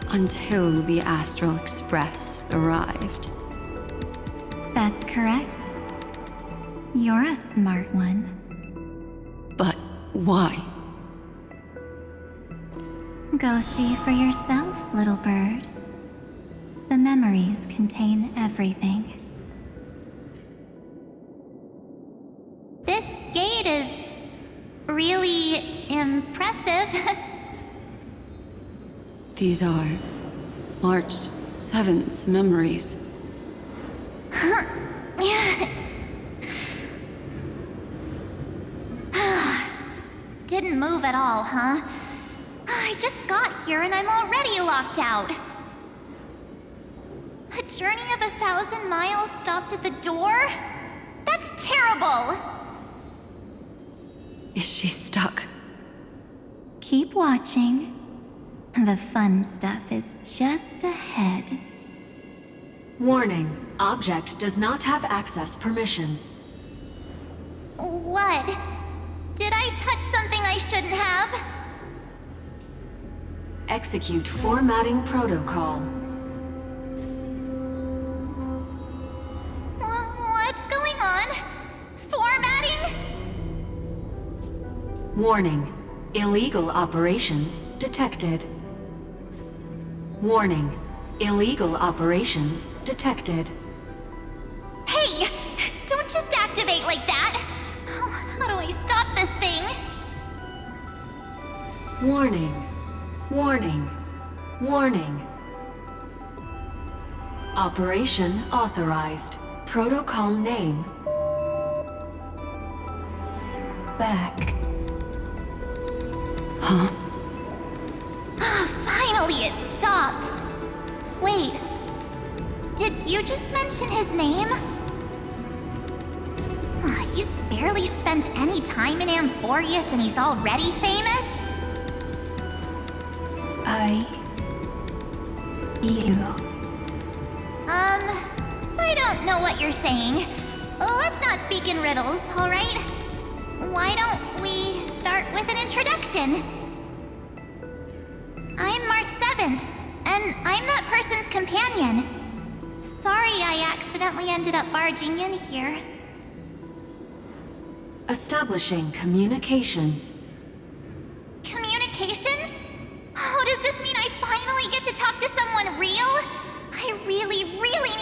until the Astral Express arrived? That's correct. You're a smart one. But why? Go see for yourself, little bird. The memories contain everything. This gate is really impressive. These are March 7th's memories. Didn't move at all, huh? I just got here and I'm already locked out. A journey of 1,000 miles stopped at the door? That's terrible! Is she stuck? Keep watching. The fun stuff is just ahead. Warning. Object does not have access permission. What? Did I touch something I shouldn't have? Execute formatting protocol. What's going on? Formatting? Warning. Illegal operations detected. Warning. Illegal operations detected. Hey! Don't just activate like that! How do I stop this thing? Warning. Warning. Warning. Operation authorized. Protocol name. Back. Huh? Finally, it stopped. Wait. Did you just mention his name? He's barely spent any time in Amphoreus and he's already famous? I don't know what you're saying. Let's not speak in riddles, alright? Why don't we start with an introduction? I'm March 7th, and I'm that person's companion. Sorry I accidentally ended up barging in here. Establishing communications. Communications? Oh, does this mean I finally get to talk to someone real? I really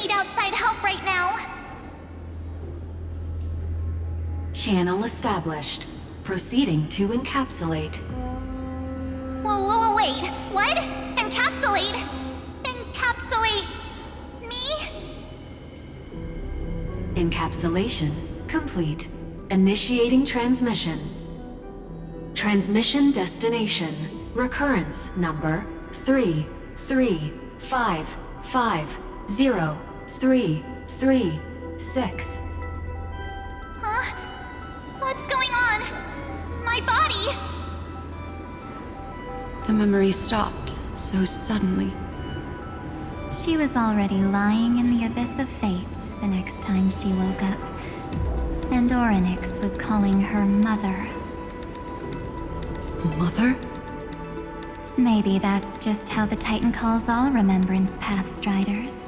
need outside help right now. Channel established. Proceeding to encapsulate. Whoa, wait. What? Encapsulate? Encapsulate me? Encapsulation complete. Initiating transmission. Transmission destination. Recurrence number 335503336. Huh? What's going on? My body! The memory stopped so suddenly. She was already lying in the abyss of fate the next time she woke up. And Orynyx was calling her mother. Mother? Maybe that's just how the Titan calls all Remembrance Pathstriders.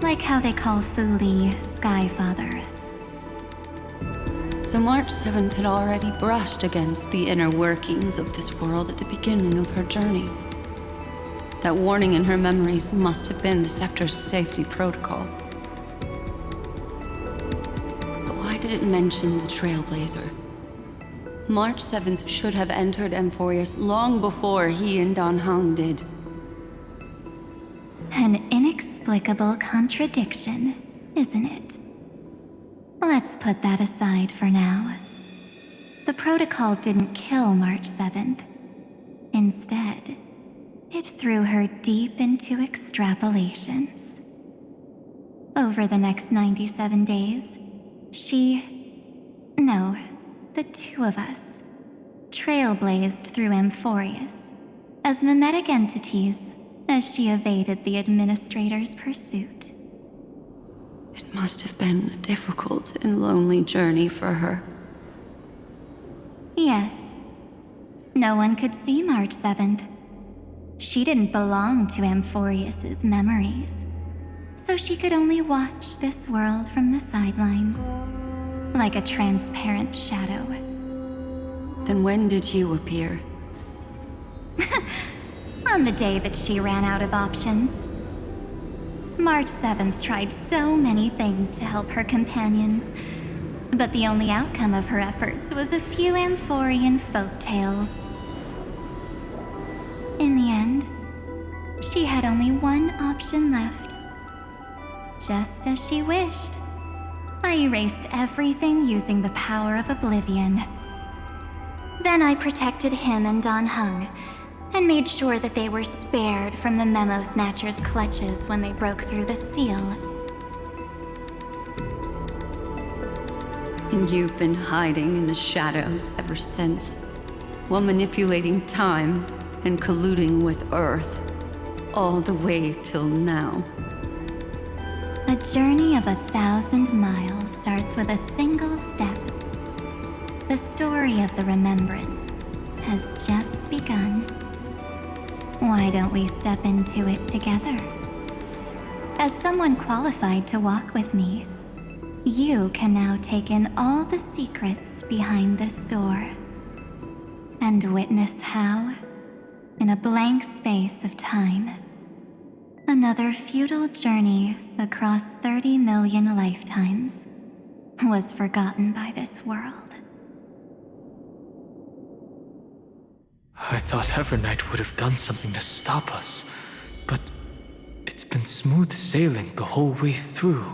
Like how they call Thule Skyfather. So March 7th had already brushed against the inner workings of this world at the beginning of her journey. That warning in her memories must have been the Scepter's safety protocol. But why Why did it mention the Trailblazer? March 7th should have entered Amphoreus long before he and Don Heng did. An inexplicable contradiction, isn't it? Let's put that aside for now. The protocol didn't kill March 7th. Instead, it threw her deep into extrapolations. Over the next 97 days, the two of us, trailblazed through Amphoreus as mimetic entities as she evaded the administrator's pursuit. It must have been a difficult and lonely journey for her. Yes. No one could see March 7th. She didn't belong to Amphoreus's memories, so she could only watch this world from the sidelines, like a transparent shadow. Then when did you appear? On the day that she ran out of options. March 7th tried so many things to help her companions, but the only outcome of her efforts was a few Amphorean folktales. In the end, she had only one option left. Just as she wished, I erased everything using the power of oblivion. Then I protected him and Don Heng, and made sure that they were spared from the Memo Snatcher's clutches when they broke through the seal. And you've been hiding in the shadows ever since, while manipulating time and colluding with Earth, all the way till now. A journey of 1,000 miles starts with a single step. The story of the Remembrance has just begun. Why don't we step into it together? As someone qualified to walk with me, you can now take in all the secrets behind this door, and witness how, in a blank space of time, another futile journey across 30 million lifetimes was forgotten by this world. I thought Evernight would have done something to stop us, but it's been smooth sailing the whole way through.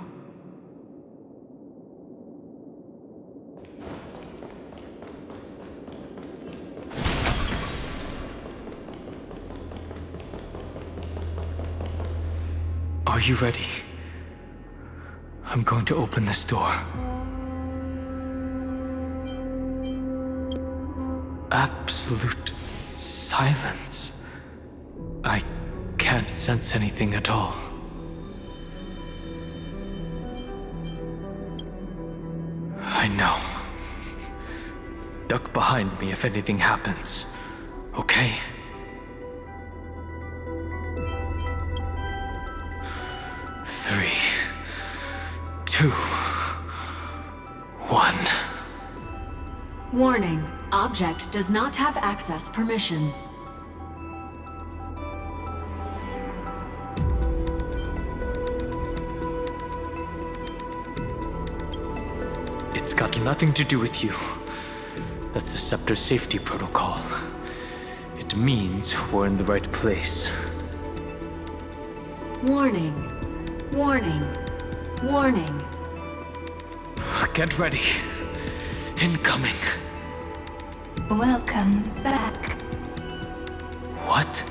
Are you ready? I'm going to open this door. Absolute silence. I can't sense anything at all. I know. Duck behind me if anything happens, okay? Three, two, one. Warning. Object does not have access permission. It's got nothing to do with you. That's the Scepter's safety protocol. It means we're in the right place. Warning. Warning. Warning. Get ready. Incoming. Welcome back. What?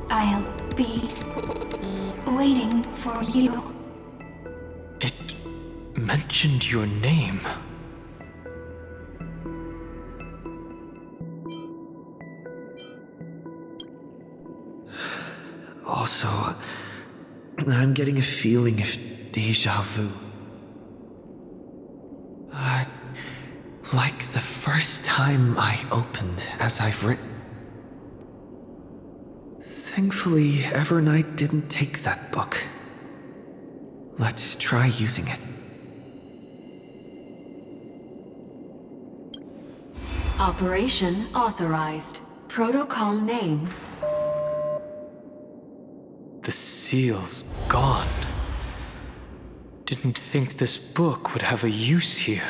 I'll be waiting for you. It mentioned your name. Also, I'm getting a feeling of déjà vu. Like the first time I opened as I've written. Thankfully, Evernight didn't take that book. Let's try using it. Operation authorized. Protocol name. The seal's gone. didn't think this book would have a use here.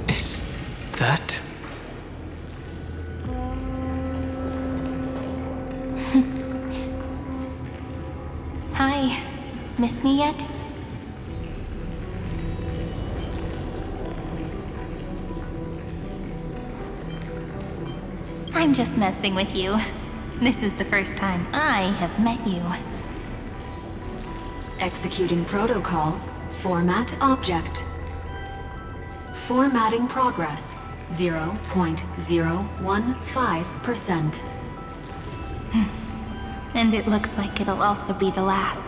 Is that... Hi. Miss me yet? I'm just messing with you. This is the first time I have met you. Executing protocol. Format object. Formatting progress. 0.015%. And it looks like it'll also be the last.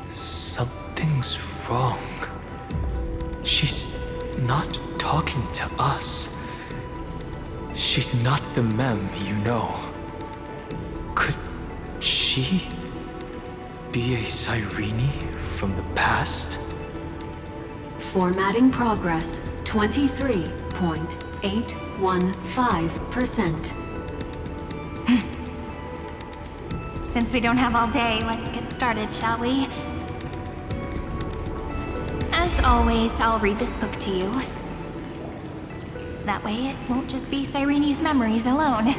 Something's wrong. She's not talking to us. She's not the mem you know. Could she be a Cyrene from the past? Formatting progress. 23.815%. Since we don't have all day, let's get started, shall we? As always, I'll read this book to you. That way it won't just be Cyrene's memories alone.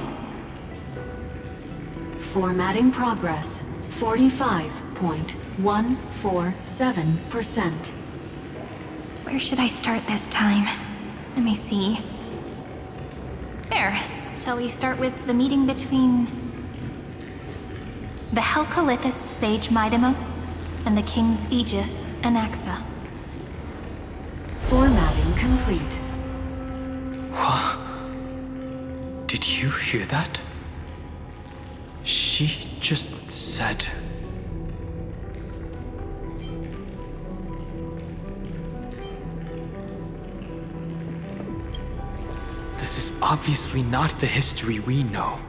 Formatting progress. 45.147%. Where should I start this time? Let me see. There. Shall we start with the meeting between the Helcolithist sage Midamos and the King's Aegis Anaxa? Formatting complete. What? Did you hear that? She just said... This is obviously not the history we know.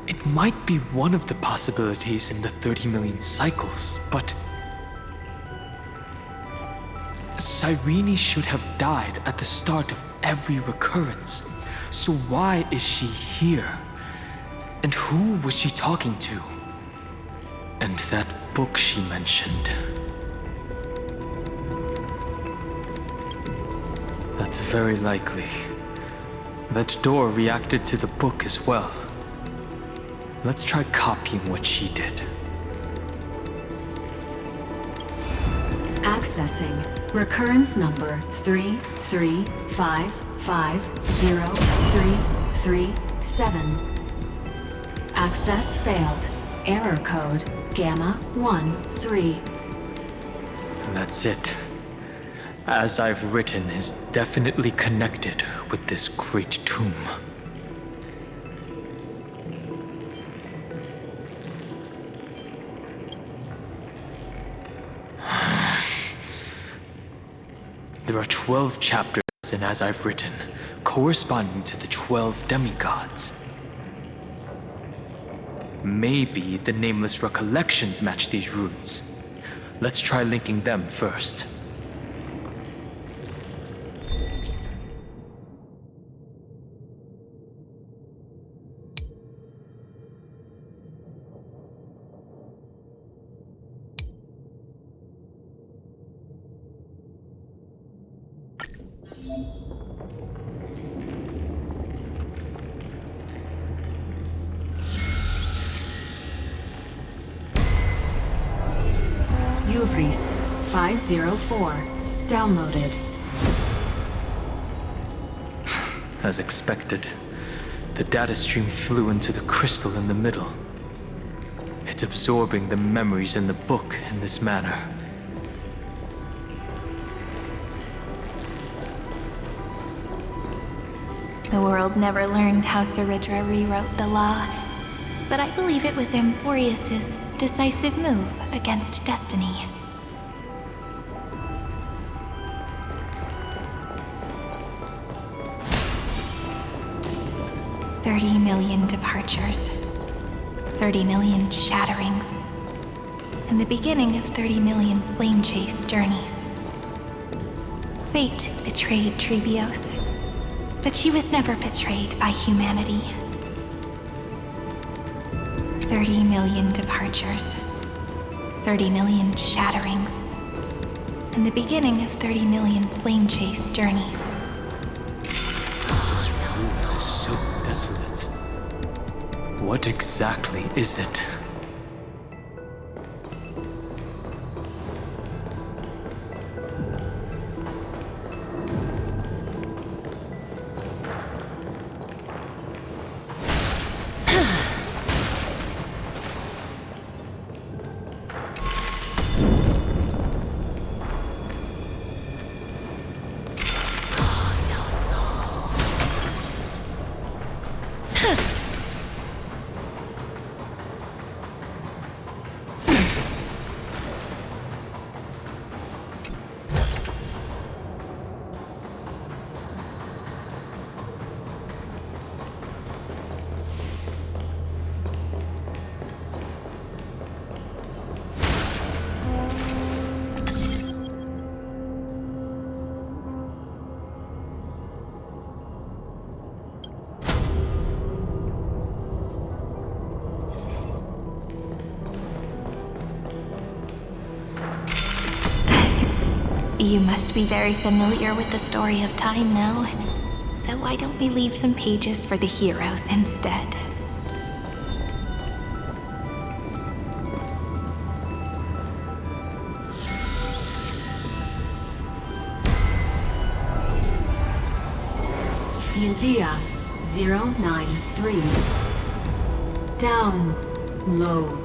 It might be one of the possibilities in the 30 million cycles, but... Cyrene should have died at the start of every recurrence. So why is she here? And who was she talking to? And that book she mentioned. That's very likely. That door reacted to the book as well. Let's try copying what she did. Accessing recurrence number 335503337. Access failed. Error code Gamma 13. That's it. As I've written is definitely connected with this great tomb. There are 12 chapters in As I've Written, corresponding to the 12 demigods. Maybe the nameless recollections match these runes. Let's try linking them first. Uvris 504. Downloaded. As expected, the data stream flew into the crystal in the middle. It's absorbing the memories in the book in this manner. The world never learned how Saridra rewrote the law, but I believe it was Amphoreus' decisive move against destiny. $30 million departures, 30 million shatterings, and the beginning of 30 million flame chase journeys. Fate betrayed Trebios, but she was never betrayed by humanity. 30 million departures, 30 million shatterings, and the beginning of 30 million flame chase journeys. This room is so desolate. What exactly is it? You must be very familiar with the story of time now, so why don't we leave some pages for the heroes instead? India 093. Downloaded.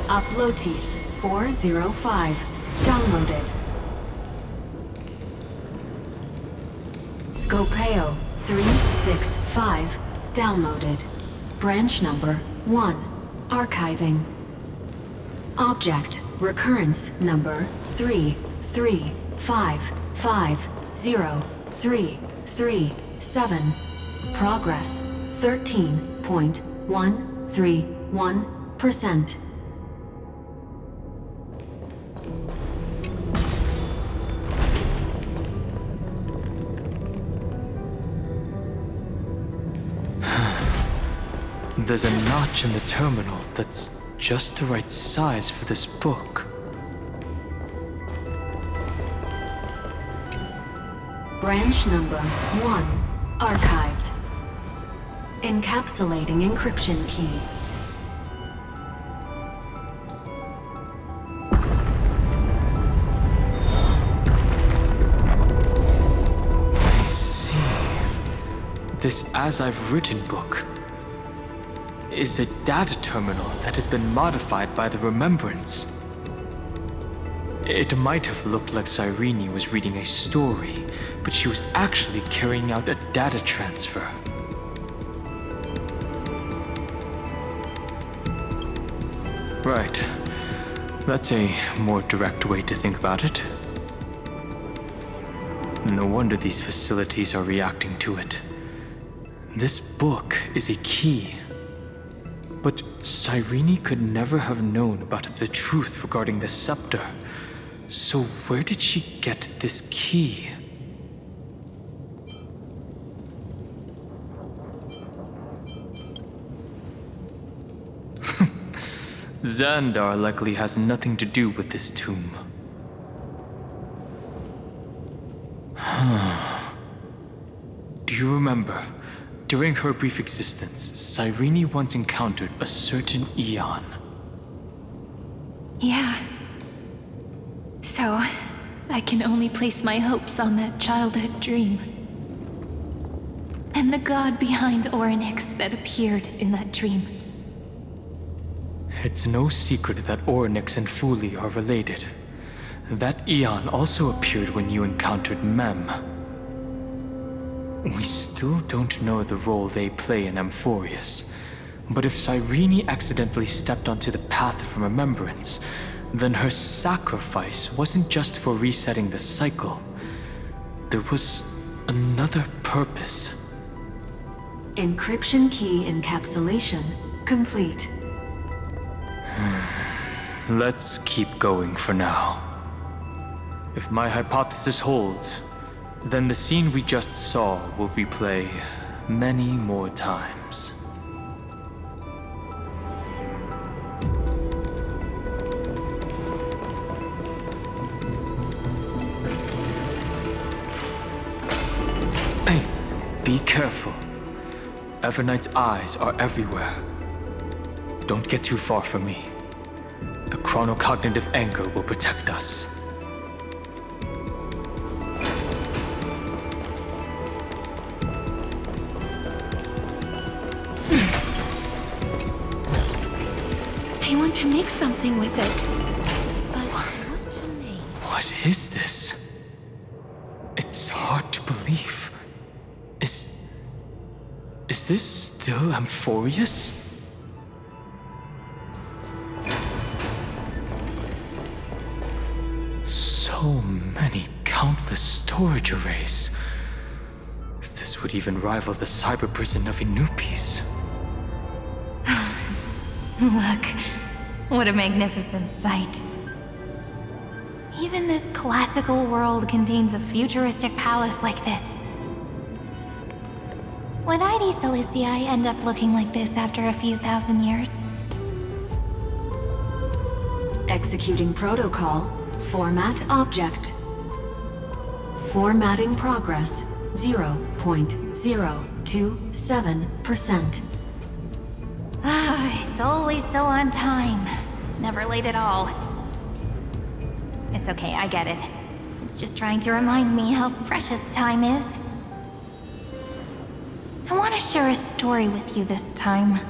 Uploatis 405. Downloaded. Scopeo 365. Downloaded. Branch number 1. Archiving. Object recurrence number 335503337. Progress 13.131%. There's a notch in the terminal that's just the right size for this book. Branch number 1. Archived. Encapsulating encryption key. I see. This As I've Written book is a data terminal that has been modified by the Remembrance. It might have looked like Cyrene was reading a story, but she was actually carrying out a data transfer. Right. That's a more direct way to think about it. No wonder these facilities are reacting to it. This book is a key. But Cyrene could never have known about the truth regarding the scepter. So where did she get this key? Xandar likely has nothing to do with this tomb. Do you remember? During her brief existence, Cyrene once encountered a certain Eon. Yeah. So, I can only place my hopes on that childhood dream. And the god behind Orynyx that appeared in that dream. It's no secret that Orynyx and Fuli are related. That Eon also appeared when you encountered Mem. We still don't know the role they play in Amphoreus, but if Cyrene accidentally stepped onto the path of remembrance, then her sacrifice wasn't just for resetting the cycle. There was another purpose. Encryption key encapsulation complete. Let's keep going for now. If my hypothesis holds, then the scene we just saw will replay many more times. Hey, be careful. Evernight's eyes are everywhere. Don't get too far from me. The chronocognitive anchor will protect us. I want to make something with it. But what to name? What is this? It's hard to believe. Is this still Amphoreus? So many countless storage arrays. This would even rival the cyber prison of Inupis. Look, what a magnificent sight. Even this classical world contains a futuristic palace like this. Would ID Silicii end up looking like this after a few thousand years? Executing protocol. Format object. Formatting progress 0.027%. It's always so on time. Never late at all. It's okay, I get it. It's just trying to remind me how precious time is. I want to share a story with you this time.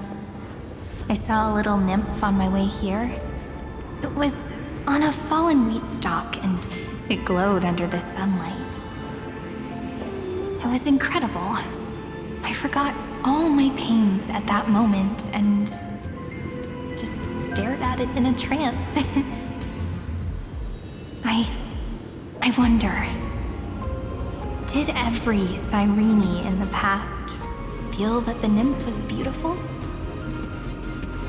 I saw a little nymph on my way here. It was on a fallen wheat stalk, and it glowed under the sunlight. It was incredible. I forgot all my pains at that moment and just stared at it in a trance. I wonder, did every Cyrene in the past feel that the nymph was beautiful?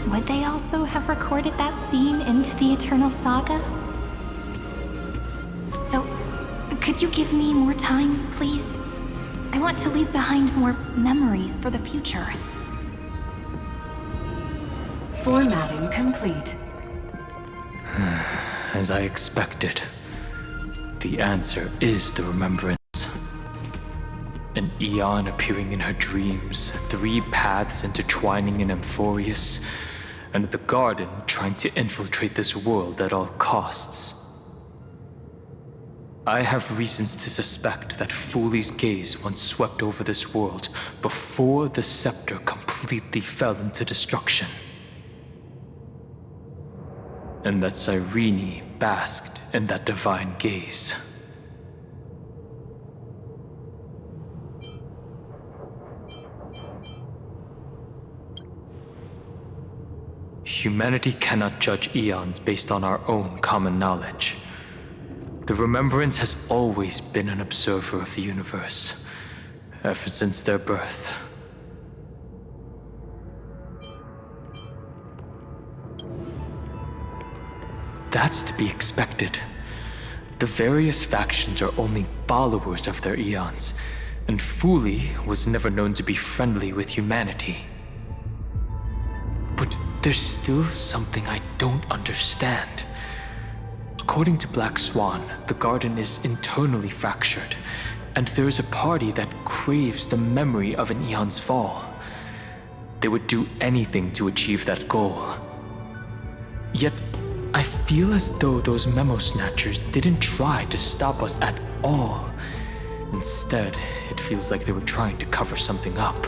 Would they also have recorded that scene into the Eternal Saga? So, could you give me more time, please? I want to leave behind more memories for the future. Formatting complete. As I expected, the answer is the remembrance. An Eon appearing in her dreams, 3 paths intertwining in Amphoreus, and the Garden trying to infiltrate this world at all costs. I have reasons to suspect that Fooley's gaze once swept over this world before the scepter completely fell into destruction. And that Cyrene basked in that divine gaze. Humanity cannot judge eons based on our own common knowledge. The Remembrance has always been an observer of the universe, ever since their birth. That's to be expected. The various factions are only followers of their eons, and Fooley was never known to be friendly with humanity. But there's still something I don't understand. According to Black Swan, the Garden is internally fractured, and there is a party that craves the memory of an eon's fall. They would do anything to achieve that goal. Yet, I feel as though those memo snatchers didn't try to stop us at all. Instead, it feels like they were trying to cover something up.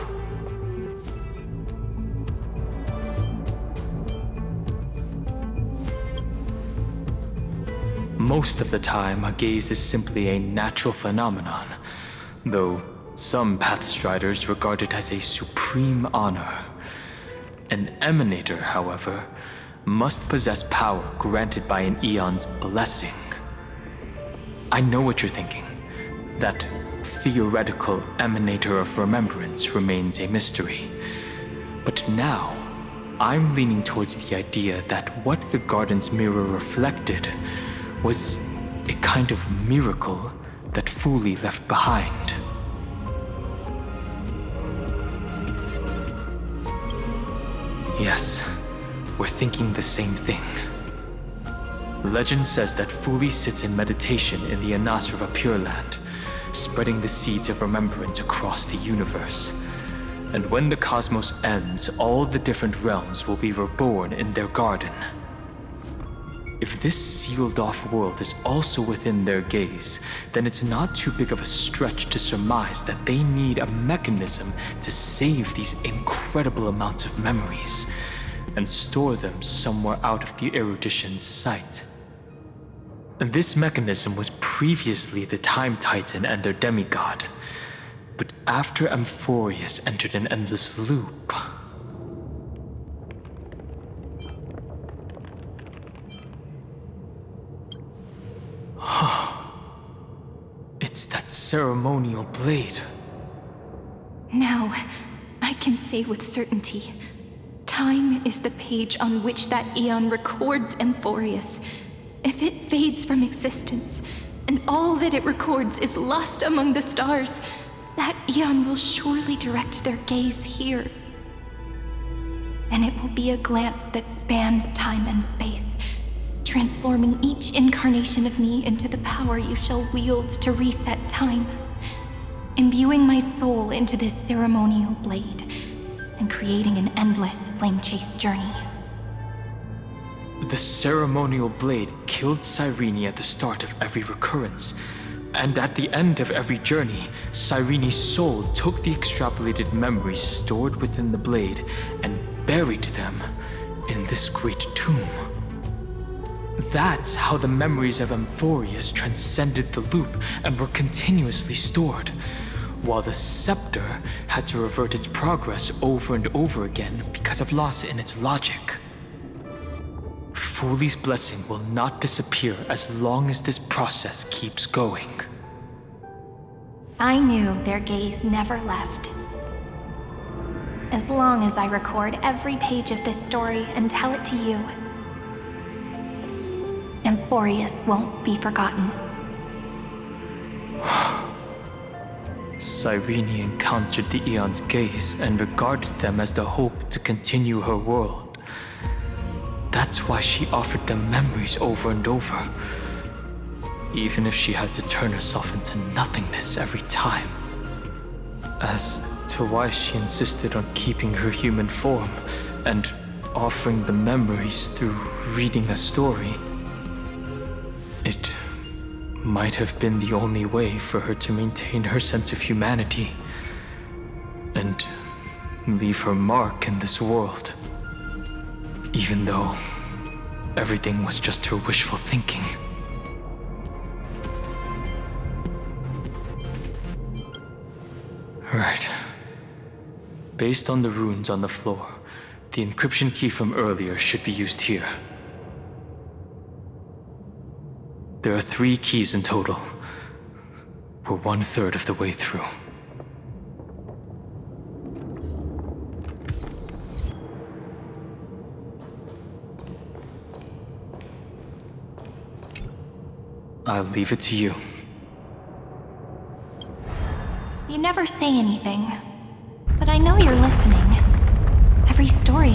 Most of the time, a gaze is simply a natural phenomenon, though some Pathstriders regard it as a supreme honor. An Emanator, however, must possess power granted by an eon's blessing. I know what you're thinking. That theoretical Emanator of Remembrance remains a mystery. But now, I'm leaning towards the idea that what the Garden's mirror reflected was a kind of miracle that Fooley left behind. Yes, we're thinking the same thing. Legend says that Fooley sits in meditation in the Anasrava Pure Land, spreading the seeds of remembrance across the universe. And when the cosmos ends, all the different realms will be reborn in their garden. If this sealed-off world is also within their gaze, then it's not too big of a stretch to surmise that they need a mechanism to save these incredible amounts of memories and store them somewhere out of the erudition's sight. And this mechanism was previously the Time Titan and their demigod, but after Amphoreus entered an endless loop, it's that ceremonial blade. Now, I can say with certainty, time is the page on which that eon records Amphoreus. If it fades from existence, and all that it records is lost among the stars, that eon will surely direct their gaze here. And it will be a glance that spans time and space, transforming each incarnation of me into the power you shall wield to reset time, imbuing my soul into this ceremonial blade, and creating an endless flame-chased journey. The ceremonial blade killed Cyrene at the start of every recurrence, and at the end of every journey, Cyrene's soul took the extrapolated memories stored within the blade and buried them in this great tomb. That's how the memories of Amphoreus transcended the loop and were continuously stored. while the scepter had to revert its progress over and over again because of loss in its logic. Fuli's blessing will not disappear as long as this process keeps going. I knew their gaze never left. As long as I record every page of this story and tell it to you, Amphoreus won't be forgotten. Cyrene encountered the Aeon's gaze and regarded them as the hope to continue her world. That's why she offered them memories over and over, even if she had to turn herself into nothingness every time. As to why she insisted on keeping her human form and offering the memories through reading a story, it might have been the only way for her to maintain her sense of humanity and leave her mark in this world, even though everything was just her wishful thinking. Right. Based on the runes on the floor, the encryption key from earlier should be used here. There are 3 keys in total. We're 1/3 of the way through. I'll leave it to you. You never say anything, but I know you're listening. Every story